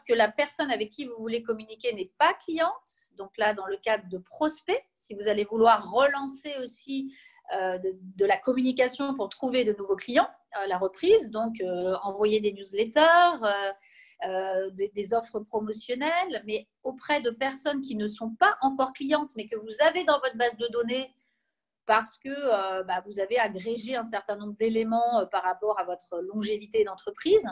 la personne avec qui vous voulez communiquer n'est pas cliente, donc là, dans le cadre de prospect, si vous allez vouloir relancer aussi de la communication pour trouver de nouveaux clients, la reprise, donc envoyer des newsletters, des offres promotionnelles, mais auprès de personnes qui ne sont pas encore clientes, mais que vous avez dans votre base de données parce que vous avez agrégé un certain nombre d'éléments par rapport à votre longévité d'entreprise.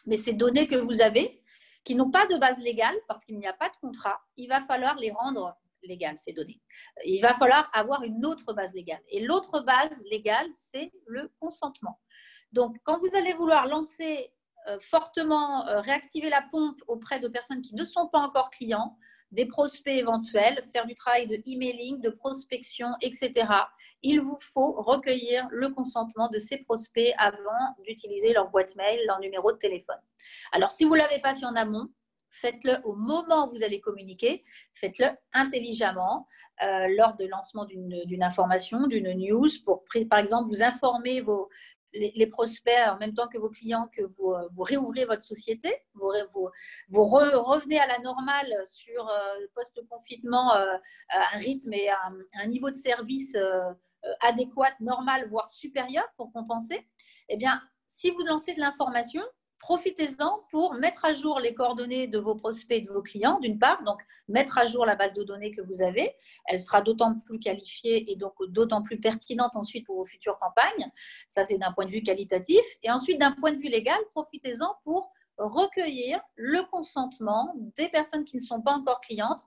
Mais ces données que vous avez, qui n'ont pas de base légale, parce qu'il n'y a pas de contrat, il va falloir les rendre légales, ces données. Il va falloir avoir une autre base légale. Et l'autre base légale, c'est le consentement. Donc, quand vous allez vouloir lancer fortement, réactiver la pompe auprès de personnes qui ne sont pas encore clients, des prospects éventuels, faire du travail de emailing, de prospection, etc. Il vous faut recueillir le consentement de ces prospects avant d'utiliser leur boîte mail, leur numéro de téléphone. Alors, si vous ne l'avez pas fait en amont, faites-le au moment où vous allez communiquer, faites-le intelligemment lors de lancement d'une information, d'une news, pour, par exemple, vous informer les prospects en même temps que vos clients que vous réouvrez votre société, vous revenez à la normale sur post-confinement, un rythme et un niveau de service adéquat, normal, voire supérieur pour compenser. Eh bien, si vous lancez de l'information, profitez-en pour mettre à jour les coordonnées de vos prospects et de vos clients, d'une part, donc mettre à jour la base de données que vous avez. Elle sera d'autant plus qualifiée et donc d'autant plus pertinente ensuite pour vos futures campagnes. Ça, c'est d'un point de vue qualitatif. Et ensuite, d'un point de vue légal, profitez-en pour recueillir le consentement des personnes qui ne sont pas encore clientes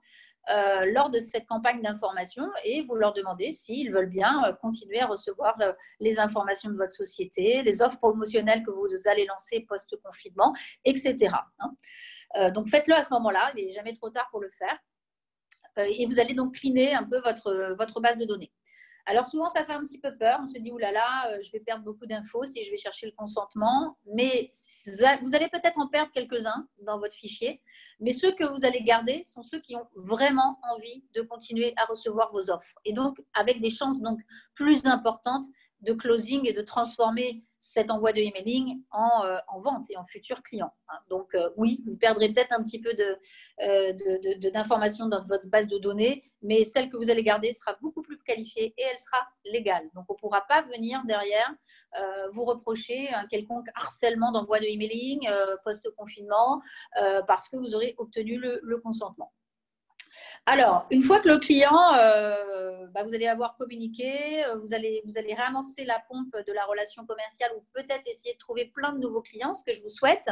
lors de cette campagne d'information et vous leur demandez s'ils veulent bien continuer à recevoir les informations de votre société, les offres promotionnelles que vous allez lancer post-confinement, etc. Donc, faites-le à ce moment-là. Il n'est jamais trop tard pour le faire. Et vous allez donc cleaner un peu votre base de données. Alors, souvent, ça fait un petit peu peur. On se dit, oulala, je vais perdre beaucoup d'infos si je vais chercher le consentement. Mais vous allez peut-être en perdre quelques-uns dans votre fichier. Mais ceux que vous allez garder sont ceux qui ont vraiment envie de continuer à recevoir vos offres. Et donc, avec des chances donc, plus importantes de closing et de transformer cet envoi de emailing en vente et en futurs clients. Donc, oui, vous perdrez peut-être un petit peu d'informations dans votre base de données, mais celle que vous allez garder sera beaucoup plus qualifiée et elle sera légale. Donc, on ne pourra pas venir derrière vous reprocher un quelconque harcèlement d'envoi de emailing post-confinement parce que vous aurez obtenu le consentement. Alors, une fois que le client, vous allez avoir communiqué, vous allez réamorcer la pompe de la relation commerciale ou peut-être essayer de trouver plein de nouveaux clients, ce que je vous souhaite.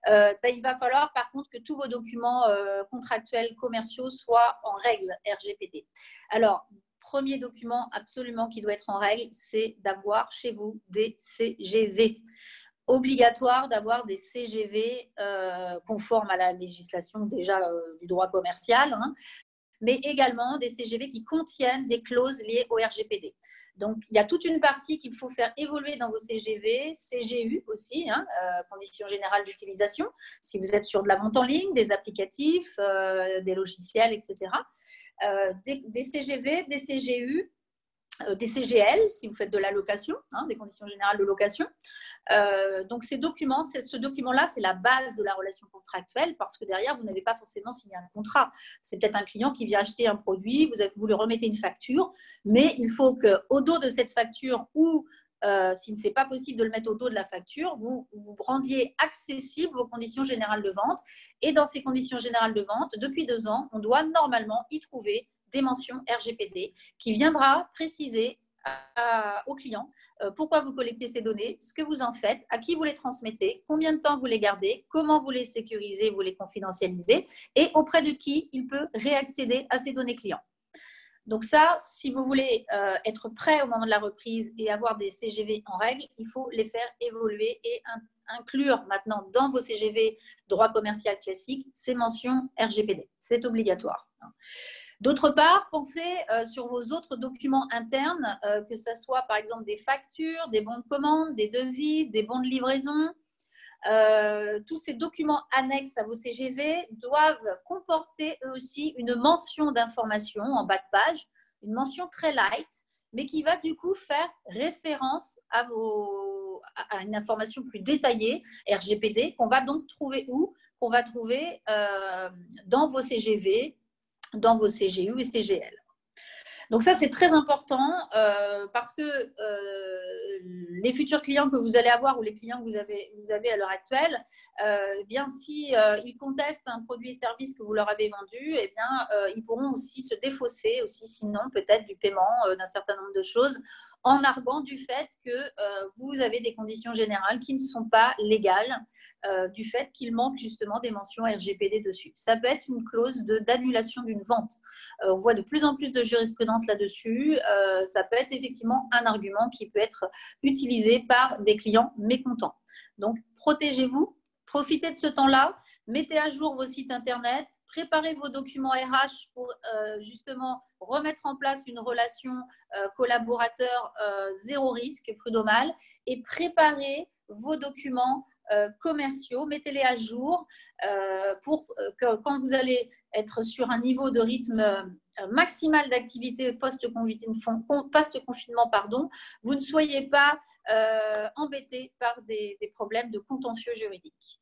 Il va falloir par contre que tous vos documents contractuels commerciaux soient en règle RGPD. Alors, premier document absolument qui doit être en règle, c'est d'avoir chez vous des CGV. Obligatoire d'avoir des CGV conformes à la législation déjà du droit commercial, hein, mais également des CGV qui contiennent des clauses liées au RGPD. Donc, il y a toute une partie qu'il faut faire évoluer dans vos CGV, CGU aussi, hein, conditions générales d'utilisation, si vous êtes sur de la vente en ligne, des applicatifs, des logiciels, etc. Des CGV, des CGU, des CGL, si vous faites de la location, hein, des conditions générales de location. Donc, ce document-là, c'est la base de la relation contractuelle parce que derrière, vous n'avez pas forcément signé un contrat. C'est peut-être un client qui vient acheter un produit, vous lui remettez une facture, mais il faut qu'au dos de cette facture ou si ce n'est pas possible de le mettre au dos de la facture, vous rendiez accessible vos conditions générales de vente. Et dans ces conditions générales de vente, depuis 2 ans, on doit normalement y trouver des mentions RGPD qui viendra préciser au client pourquoi vous collectez ces données, ce que vous en faites, à qui vous les transmettez, combien de temps vous les gardez, comment vous les sécurisez, vous les confidentialisez et auprès de qui il peut réaccéder à ces données clients. Donc ça, si vous voulez être prêt au moment de la reprise et avoir des CGV en règle, il faut les faire évoluer et inclure maintenant dans vos CGV droit commercial classique ces mentions RGPD. C'est obligatoire. D'autre part, pensez sur vos autres documents internes, que ce soit par exemple des factures, des bons de commande, des devis, des bons de livraison. Tous ces documents annexes à vos CGV doivent comporter eux aussi une mention d'information en bas de page, une mention très light, mais qui va du coup faire référence à une information plus détaillée, RGPD, qu'on va donc trouver où? Qu'on va trouver dans vos CGV, dans vos CGU et CGL. Donc ça, c'est très important parce que les futurs clients que vous allez avoir ou les clients que vous avez à l'heure actuelle, bien si ils contestent un produit et service que vous leur avez vendu, eh bien, ils pourront aussi se défausser aussi, sinon peut-être du paiement d'un certain nombre de choses, en arguant du fait que vous avez des conditions générales qui ne sont pas légales, du fait qu'il manque justement des mentions RGPD dessus. Ça peut être une clause d'annulation d'une vente. On voit de plus en plus de jurisprudence là-dessus. Ça peut être effectivement un argument qui peut être utilisé par des clients mécontents. Donc, protégez-vous, profitez de ce temps-là, mettez à jour vos sites internet, préparez vos documents RH pour justement remettre en place une relation collaborateur zéro risque prud'homal et préparez vos documents commerciaux, mettez-les à jour pour que quand vous allez être sur un niveau de rythme maximal d'activité post-confinement, vous ne soyez pas embêtés par des problèmes de contentieux juridiques.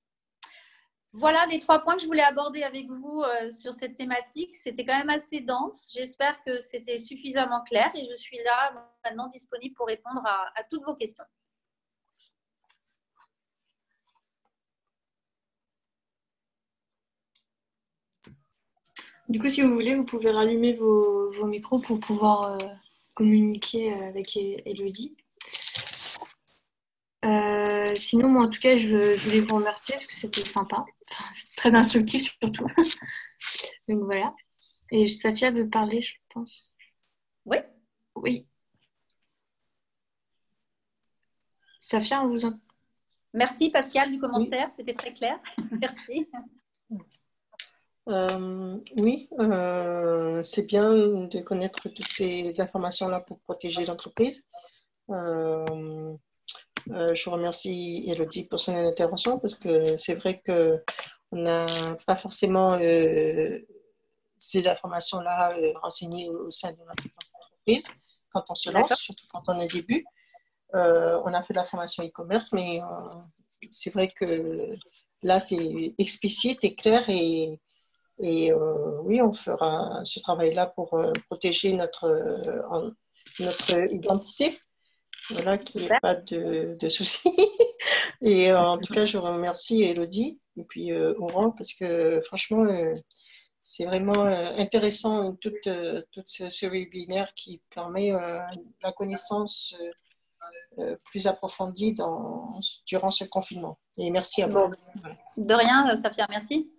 Voilà les 3 points que je voulais aborder avec vous sur cette thématique. C'était quand même assez dense. J'espère que c'était suffisamment clair et je suis là maintenant disponible pour répondre à toutes vos questions.
Du coup, si vous voulez, vous pouvez rallumer vos micros pour pouvoir communiquer avec Élodie. Sinon, moi, en tout cas, je voulais vous remercier parce que c'était sympa. Enfin, très instructif surtout. Donc voilà. Et Safia veut parler, je pense.
Oui.
Oui. Safia, on vous entend.
Merci Pascal du commentaire, oui. C'était très clair. Merci.
Oui, c'est bien de connaître toutes ces informations-là pour protéger l'entreprise. Je remercie Élodie pour son intervention parce que c'est vrai qu'on n'a pas forcément ces informations-là renseignées au sein de notre entreprise quand on se lance, surtout quand on est début. On a fait la formation e-commerce, mais c'est vrai que là, c'est explicite et clair et oui, on fera ce travail-là pour protéger notre identité. Voilà, qu'il n'y ait pas de soucis. Et en tout cas, je remercie Élodie et puis Oran parce que franchement, c'est vraiment intéressant, tout ce webinaire qui permet la connaissance plus approfondie durant ce confinement. Et merci à vous.
Bon, de rien, Safia, merci.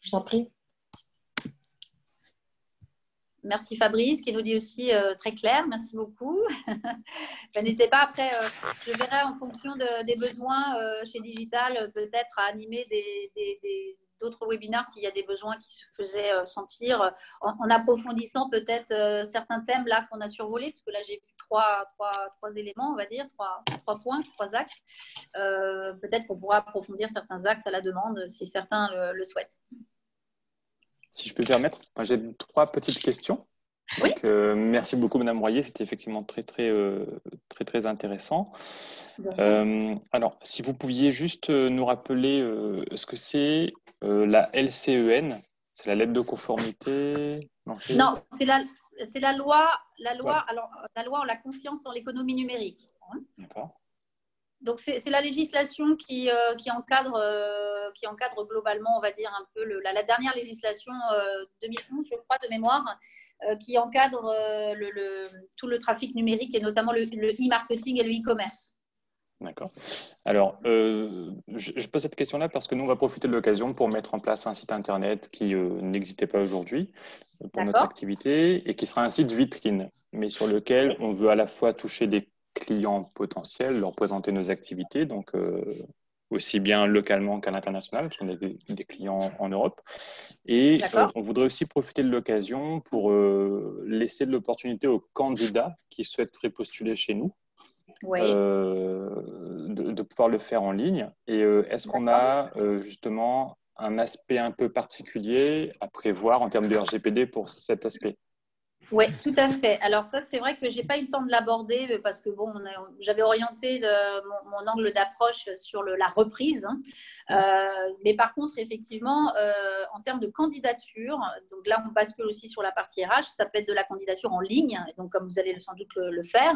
Je vous en prie.
Merci Fabrice qui nous dit aussi très clair, merci beaucoup. N'hésitez pas, après, je verrai en fonction des besoins chez Digital, peut-être à animer d'autres webinaires s'il y a des besoins qui se faisaient sentir, en approfondissant peut-être certains thèmes là qu'on a survolés, parce que là j'ai vu trois éléments, on va dire, trois points, trois axes. Peut-être qu'on pourra approfondir certains axes à la demande si certains le souhaitent.
Si je peux me permettre, j'ai 3 petites questions.
Oui.
Donc, merci beaucoup, Madame Royer. C'était effectivement très intéressant. Alors, si vous pouviez juste nous rappeler ce que c'est la LCEN, c'est la lettre de conformité? Non,
c'est la loi.
Voilà.
Alors, la loi, on la confiance en l'économie numérique.
D'accord.
Donc, c'est la législation qui encadre globalement, on va dire, un peu la dernière législation 2011, je crois, de mémoire, qui encadre tout le trafic numérique et notamment le e-marketing et le e-commerce.
D'accord. Alors, je pose cette question-là parce que nous, on va profiter de l'occasion pour mettre en place un site Internet qui n'existait pas aujourd'hui pour notre activité et qui sera un site vitrine, mais sur lequel on veut à la fois toucher des clients potentiels, leur présenter nos activités, donc aussi bien localement qu'à l'international, parce qu'on a des clients en Europe. Et on voudrait aussi profiter de l'occasion pour laisser de l'opportunité aux candidats qui souhaiteraient postuler chez nous de pouvoir le faire en ligne. Et est-ce qu'on a justement un aspect un peu particulier à prévoir en termes de RGPD pour cet aspect?
Oui, tout à fait. Alors ça, c'est vrai que je n'ai pas eu le temps de l'aborder parce que bon, j'avais orienté mon angle d'approche sur la reprise. Mais par contre, effectivement, en termes de candidature, donc là, on bascule aussi sur la partie RH, ça peut être de la candidature en ligne, donc comme vous allez sans doute le faire.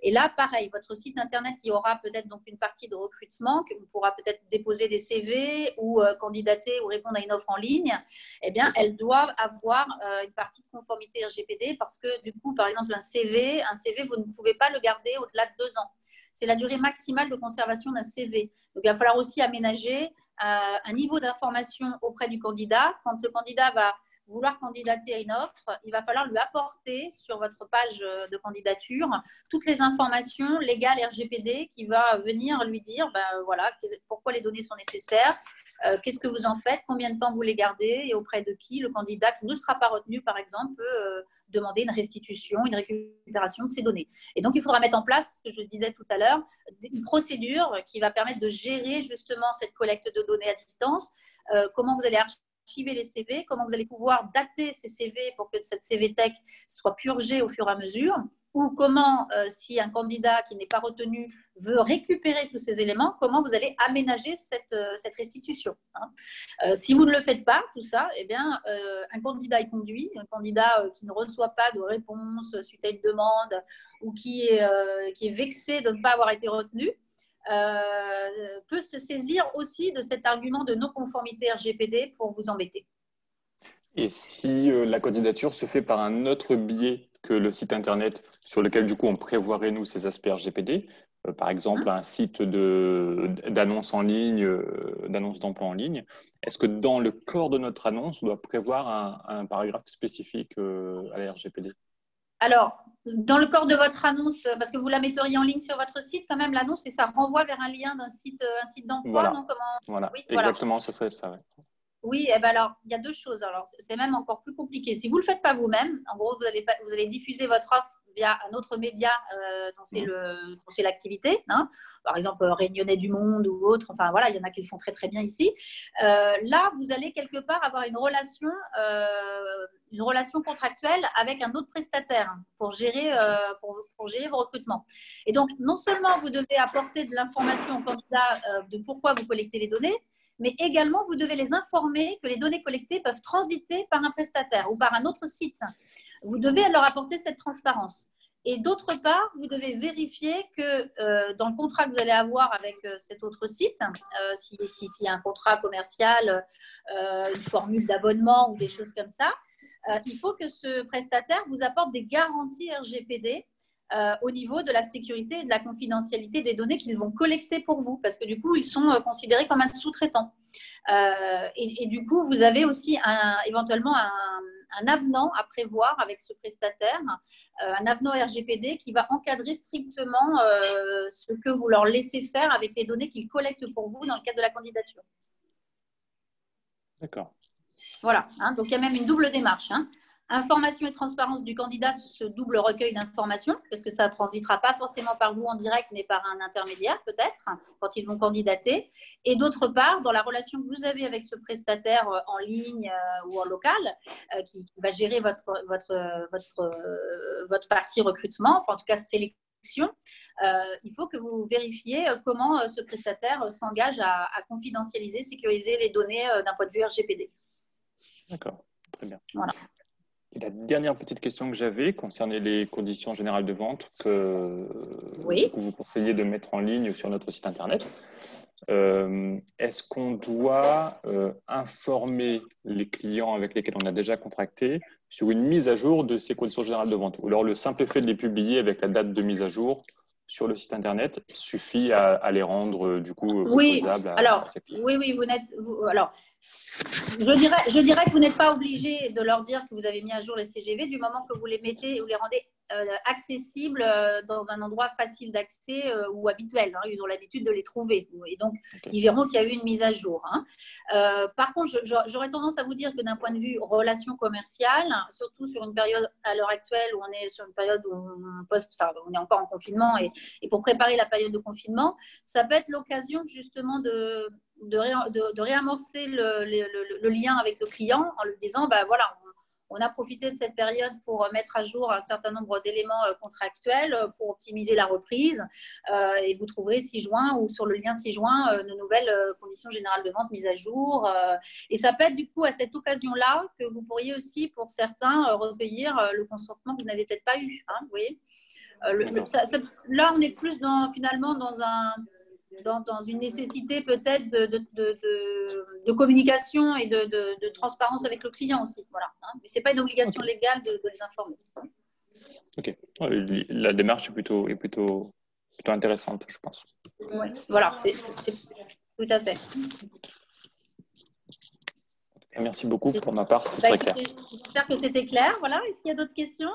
Et là, pareil, votre site Internet, il y aura peut-être donc une partie de recrutement, qu'on pourra peut-être déposer des CV ou candidater ou répondre à une offre en ligne. Eh bien, elles doivent avoir une partie de conformité RGPD parce que du coup, par exemple, un CV, vous ne pouvez pas le garder au-delà de 2 ans. C'est la durée maximale de conservation d'un CV. Donc, il va falloir aussi aménager un niveau d'information auprès du candidat. Quand le candidat va vouloir candidater à une offre, il va falloir lui apporter sur votre page de candidature toutes les informations légales RGPD qui va venir lui dire voilà, pourquoi les données sont nécessaires, qu'est-ce que vous en faites, combien de temps vous les gardez et auprès de qui. Le candidat qui ne sera pas retenu, par exemple, peut demander une restitution, une récupération de ces données. Et donc, il faudra mettre en place, ce que je disais tout à l'heure, une procédure qui va permettre de gérer justement cette collecte de données à distance, comment vous allez archiver les CV, comment vous allez pouvoir dater ces CV pour que cette CV Tech soit purgée au fur et à mesure, ou comment, si un candidat qui n'est pas retenu veut récupérer tous ces éléments, comment vous allez aménager cette restitution. Si vous ne le faites pas, tout ça, eh bien, un candidat est conduit, un candidat qui ne reçoit pas de réponse suite à une demande ou qui est vexé de ne pas avoir été retenu, peut se saisir aussi de cet argument de non-conformité RGPD pour vous embêter.
Et si la candidature se fait par un autre biais que le site Internet sur lequel, du coup, on prévoirait, nous, ces aspects RGPD, par exemple, un site d'annonce en ligne, d'annonce d'emploi en ligne, est-ce que dans le corps de notre annonce, on doit prévoir un paragraphe spécifique à la RGPD?
Alors, dans le corps de votre annonce, parce que vous la metteriez en ligne sur votre site, quand même, l'annonce, et ça renvoie vers un lien d'un site d'emploi,
voilà.
Non,
voilà. Oui, exactement, ce serait ça. Ouais.
Oui, eh ben alors, il y a 2 choses. Alors, c'est même encore plus compliqué. Si vous ne le faites pas vous-même, en gros, vous allez diffuser votre offre via un autre média dont c'est l'activité. Par exemple, Réunionnais du Monde ou autre. Enfin, voilà, il y en a qui le font très, très bien ici. Là, vous allez quelque part avoir une relation contractuelle avec un autre prestataire pour gérer vos recrutements. Et donc, non seulement vous devez apporter de l'information au candidat de pourquoi vous collectez les données, mais également, vous devez les informer que les données collectées peuvent transiter par un prestataire ou par un autre site. Vous devez leur apporter cette transparence. Et d'autre part, vous devez vérifier que dans le contrat que vous allez avoir avec cet autre site, s'il y a un contrat commercial, une formule d'abonnement ou des choses comme ça, il faut que ce prestataire vous apporte des garanties RGPD au niveau de la sécurité et de la confidentialité des données qu'ils vont collecter pour vous, parce que du coup, ils sont considérés comme un sous-traitant. Et du coup, vous avez aussi éventuellement un avenant à prévoir avec ce prestataire, un avenant RGPD qui va encadrer strictement ce que vous leur laissez faire avec les données qu'ils collectent pour vous dans le cadre de la candidature.
D'accord.
Voilà, hein, donc il y a même une double démarche. Hein. Information et transparence du candidat sur ce double recueil d'informations, parce que ça ne transitera pas forcément par vous en direct, mais par un intermédiaire peut-être, quand ils vont candidater. Et d'autre part, dans la relation que vous avez avec ce prestataire en ligne ou en local, qui va gérer votre partie recrutement, enfin en tout cas sélection, il faut que vous vérifiez comment ce prestataire s'engage à confidentialiser, sécuriser les données d'un point de vue RGPD.
D'accord, très bien.
Voilà.
Et la dernière petite question que j'avais concernait les conditions générales de vente que
oui.
vous conseillez de mettre en ligne sur notre site internet. Est-ce qu'on doit informer les clients avec lesquels on a déjà contracté sur une mise à jour de ces conditions générales de vente? Ou alors le simple fait de les publier avec la date de mise à jour sur le site internet suffit à les rendre du coup opposables à ces clients?
Oui, alors, je dirais que vous n'êtes pas obligé de leur dire que vous avez mis à jour les CGV du moment que vous les mettez, vous les rendez accessibles dans un endroit facile d'accès ou habituel. Hein, ils ont l'habitude de les trouver. Et donc, ils verront qu'il y a eu une mise à jour. Hein. Par contre, j'aurais tendance à vous dire que d'un point de vue relation commerciale, surtout sur une période à l'heure actuelle où on est sur une période où on est encore en confinement et pour préparer la période de confinement, ça peut être l'occasion justement de réamorcer le lien avec le client en lui disant, voilà, on a profité de cette période pour mettre à jour un certain nombre d'éléments contractuels pour optimiser la reprise et vous trouverez 6 juin ou sur le lien 6 juin de nouvelles conditions générales de vente mises à jour. Et ça peut être du coup à cette occasion-là que vous pourriez aussi pour certains recueillir le consentement que vous n'avez peut-être pas eu. Hein, vous voyez là, on est plus finalement dans une nécessité peut-être de communication et de transparence avec le client aussi. Voilà, hein. Mais ce n'est pas une obligation légale de les informer.
Ok. La démarche est plutôt intéressante, je pense.
Oui, voilà, c'est tout à fait.
Merci beaucoup. Pour ma part, c'était très clair.
J'espère que c'était clair. Voilà. Est-ce qu'il y a d'autres questions?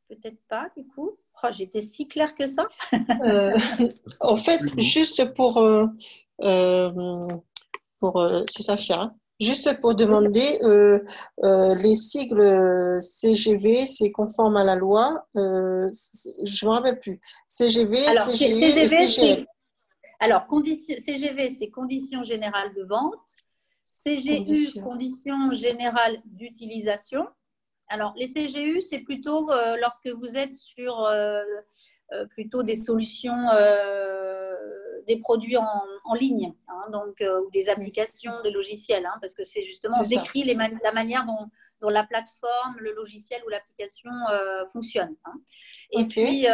Peut-être pas, du coup. Oh, j'étais si claire que ça.
En fait, juste c'est Safia, hein. Juste pour demander, les sigles CGV, c'est conforme à la loi. Je ne me rappelle plus. CGV,
alors,
CGU et CGL.
Alors, CGV, c'est conditions générales de vente. CGU, conditions générales d'utilisation. Alors, les CGU, c'est plutôt lorsque vous êtes sur plutôt des solutions, des produits en ligne, hein, donc, ou des applications, des logiciels, hein, parce que c'est justement, on décrit la manière dont la plateforme, le logiciel ou l'application fonctionne. Hein. Et puis,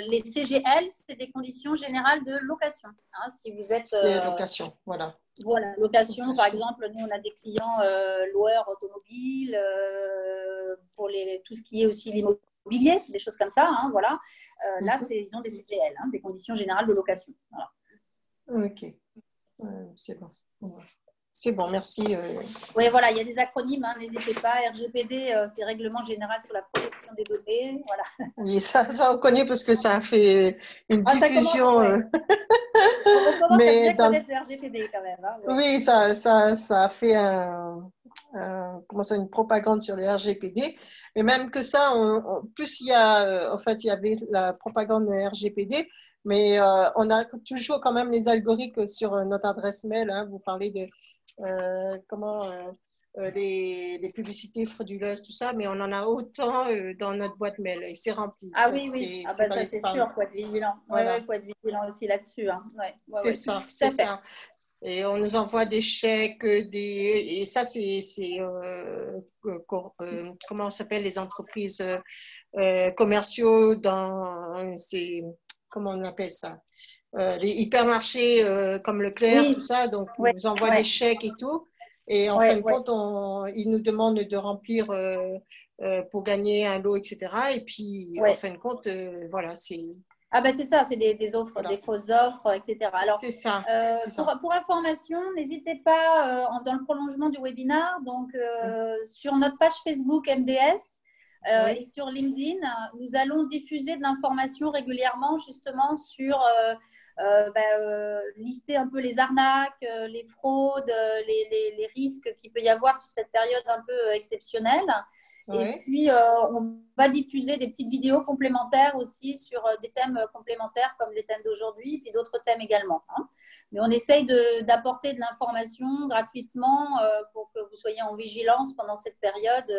les CGL, c'est des conditions générales de location. Hein, si vous êtes…
c'est location, voilà.
Voilà, location, par exemple, nous, on a des clients loueurs automobiles, pour tout ce qui est aussi l'immobilier, des choses comme ça. Hein, voilà. Là, ils ont des CGL, hein, des conditions générales de location. Voilà.
Ok, c'est bon. C'est bon, merci.
Oui, voilà, il y a des acronymes, hein, n'hésitez pas. RGPD, c'est Règlement général sur la protection des données. Voilà.
Oui, ça on connaît parce que ça a fait une diffusion.
On commence à bien connaître le RGPD quand même. Hein, ouais.
Oui, ça a fait une propagande sur le RGPD. Mais même que ça, plus il y a, en fait, il y avait la propagande RGPD, mais on a toujours quand même les algorithmes sur notre adresse mail. Hein, vous parlez de les publicités frauduleuses, tout ça, mais on en a autant dans notre boîte mail et c'est rempli.
Ah oui, oui, c'est sûr, il faut être vigilant.
Voilà.
Il faut être vigilant aussi là-dessus. Hein. Ouais,
c'est ça. Et on nous envoie des chèques, et ça, comment on s'appelle, les entreprises commerciaux comment on appelle ça? Les hypermarchés comme Leclerc,
Oui,
tout ça. Donc, ils
oui,
nous envoient
oui,
des chèques et tout. Et en
oui,
fin de
oui.
compte, ils nous demandent de remplir pour gagner un lot, etc. Et puis,
Oui.
en fin de compte, voilà, c'est…
Ah ben c'est ça, c'est des offres,
Voilà.
des fausses offres, etc. Alors,
c'est ça.
pour information, n'hésitez pas dans le prolongement du webinaire, donc sur notre page Facebook MDS
Oui.
et sur LinkedIn, nous allons diffuser de l'information régulièrement justement sur lister un peu les arnaques, les fraudes, les risques qu'il peut y avoir sur cette période un peu exceptionnelle.
Oui.
Et puis, on va diffuser des petites vidéos complémentaires aussi sur des thèmes complémentaires comme les thèmes d'aujourd'hui, puis d'autres thèmes également. Hein. Mais on essaye d'apporter de l'information gratuitement pour que vous soyez en vigilance pendant cette période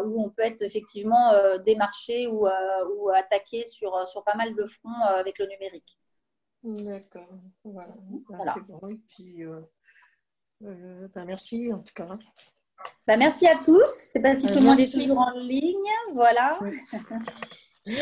où on peut être effectivement démarché ou attaqué sur pas mal de fronts avec le numérique.
D'accord. Voilà.
Voilà.
C'est bon. Et puis, merci en tout cas.
Merci à tous. Je ne sais pas si tout le monde est
Merci.
toujours en ligne. Voilà.
Oui.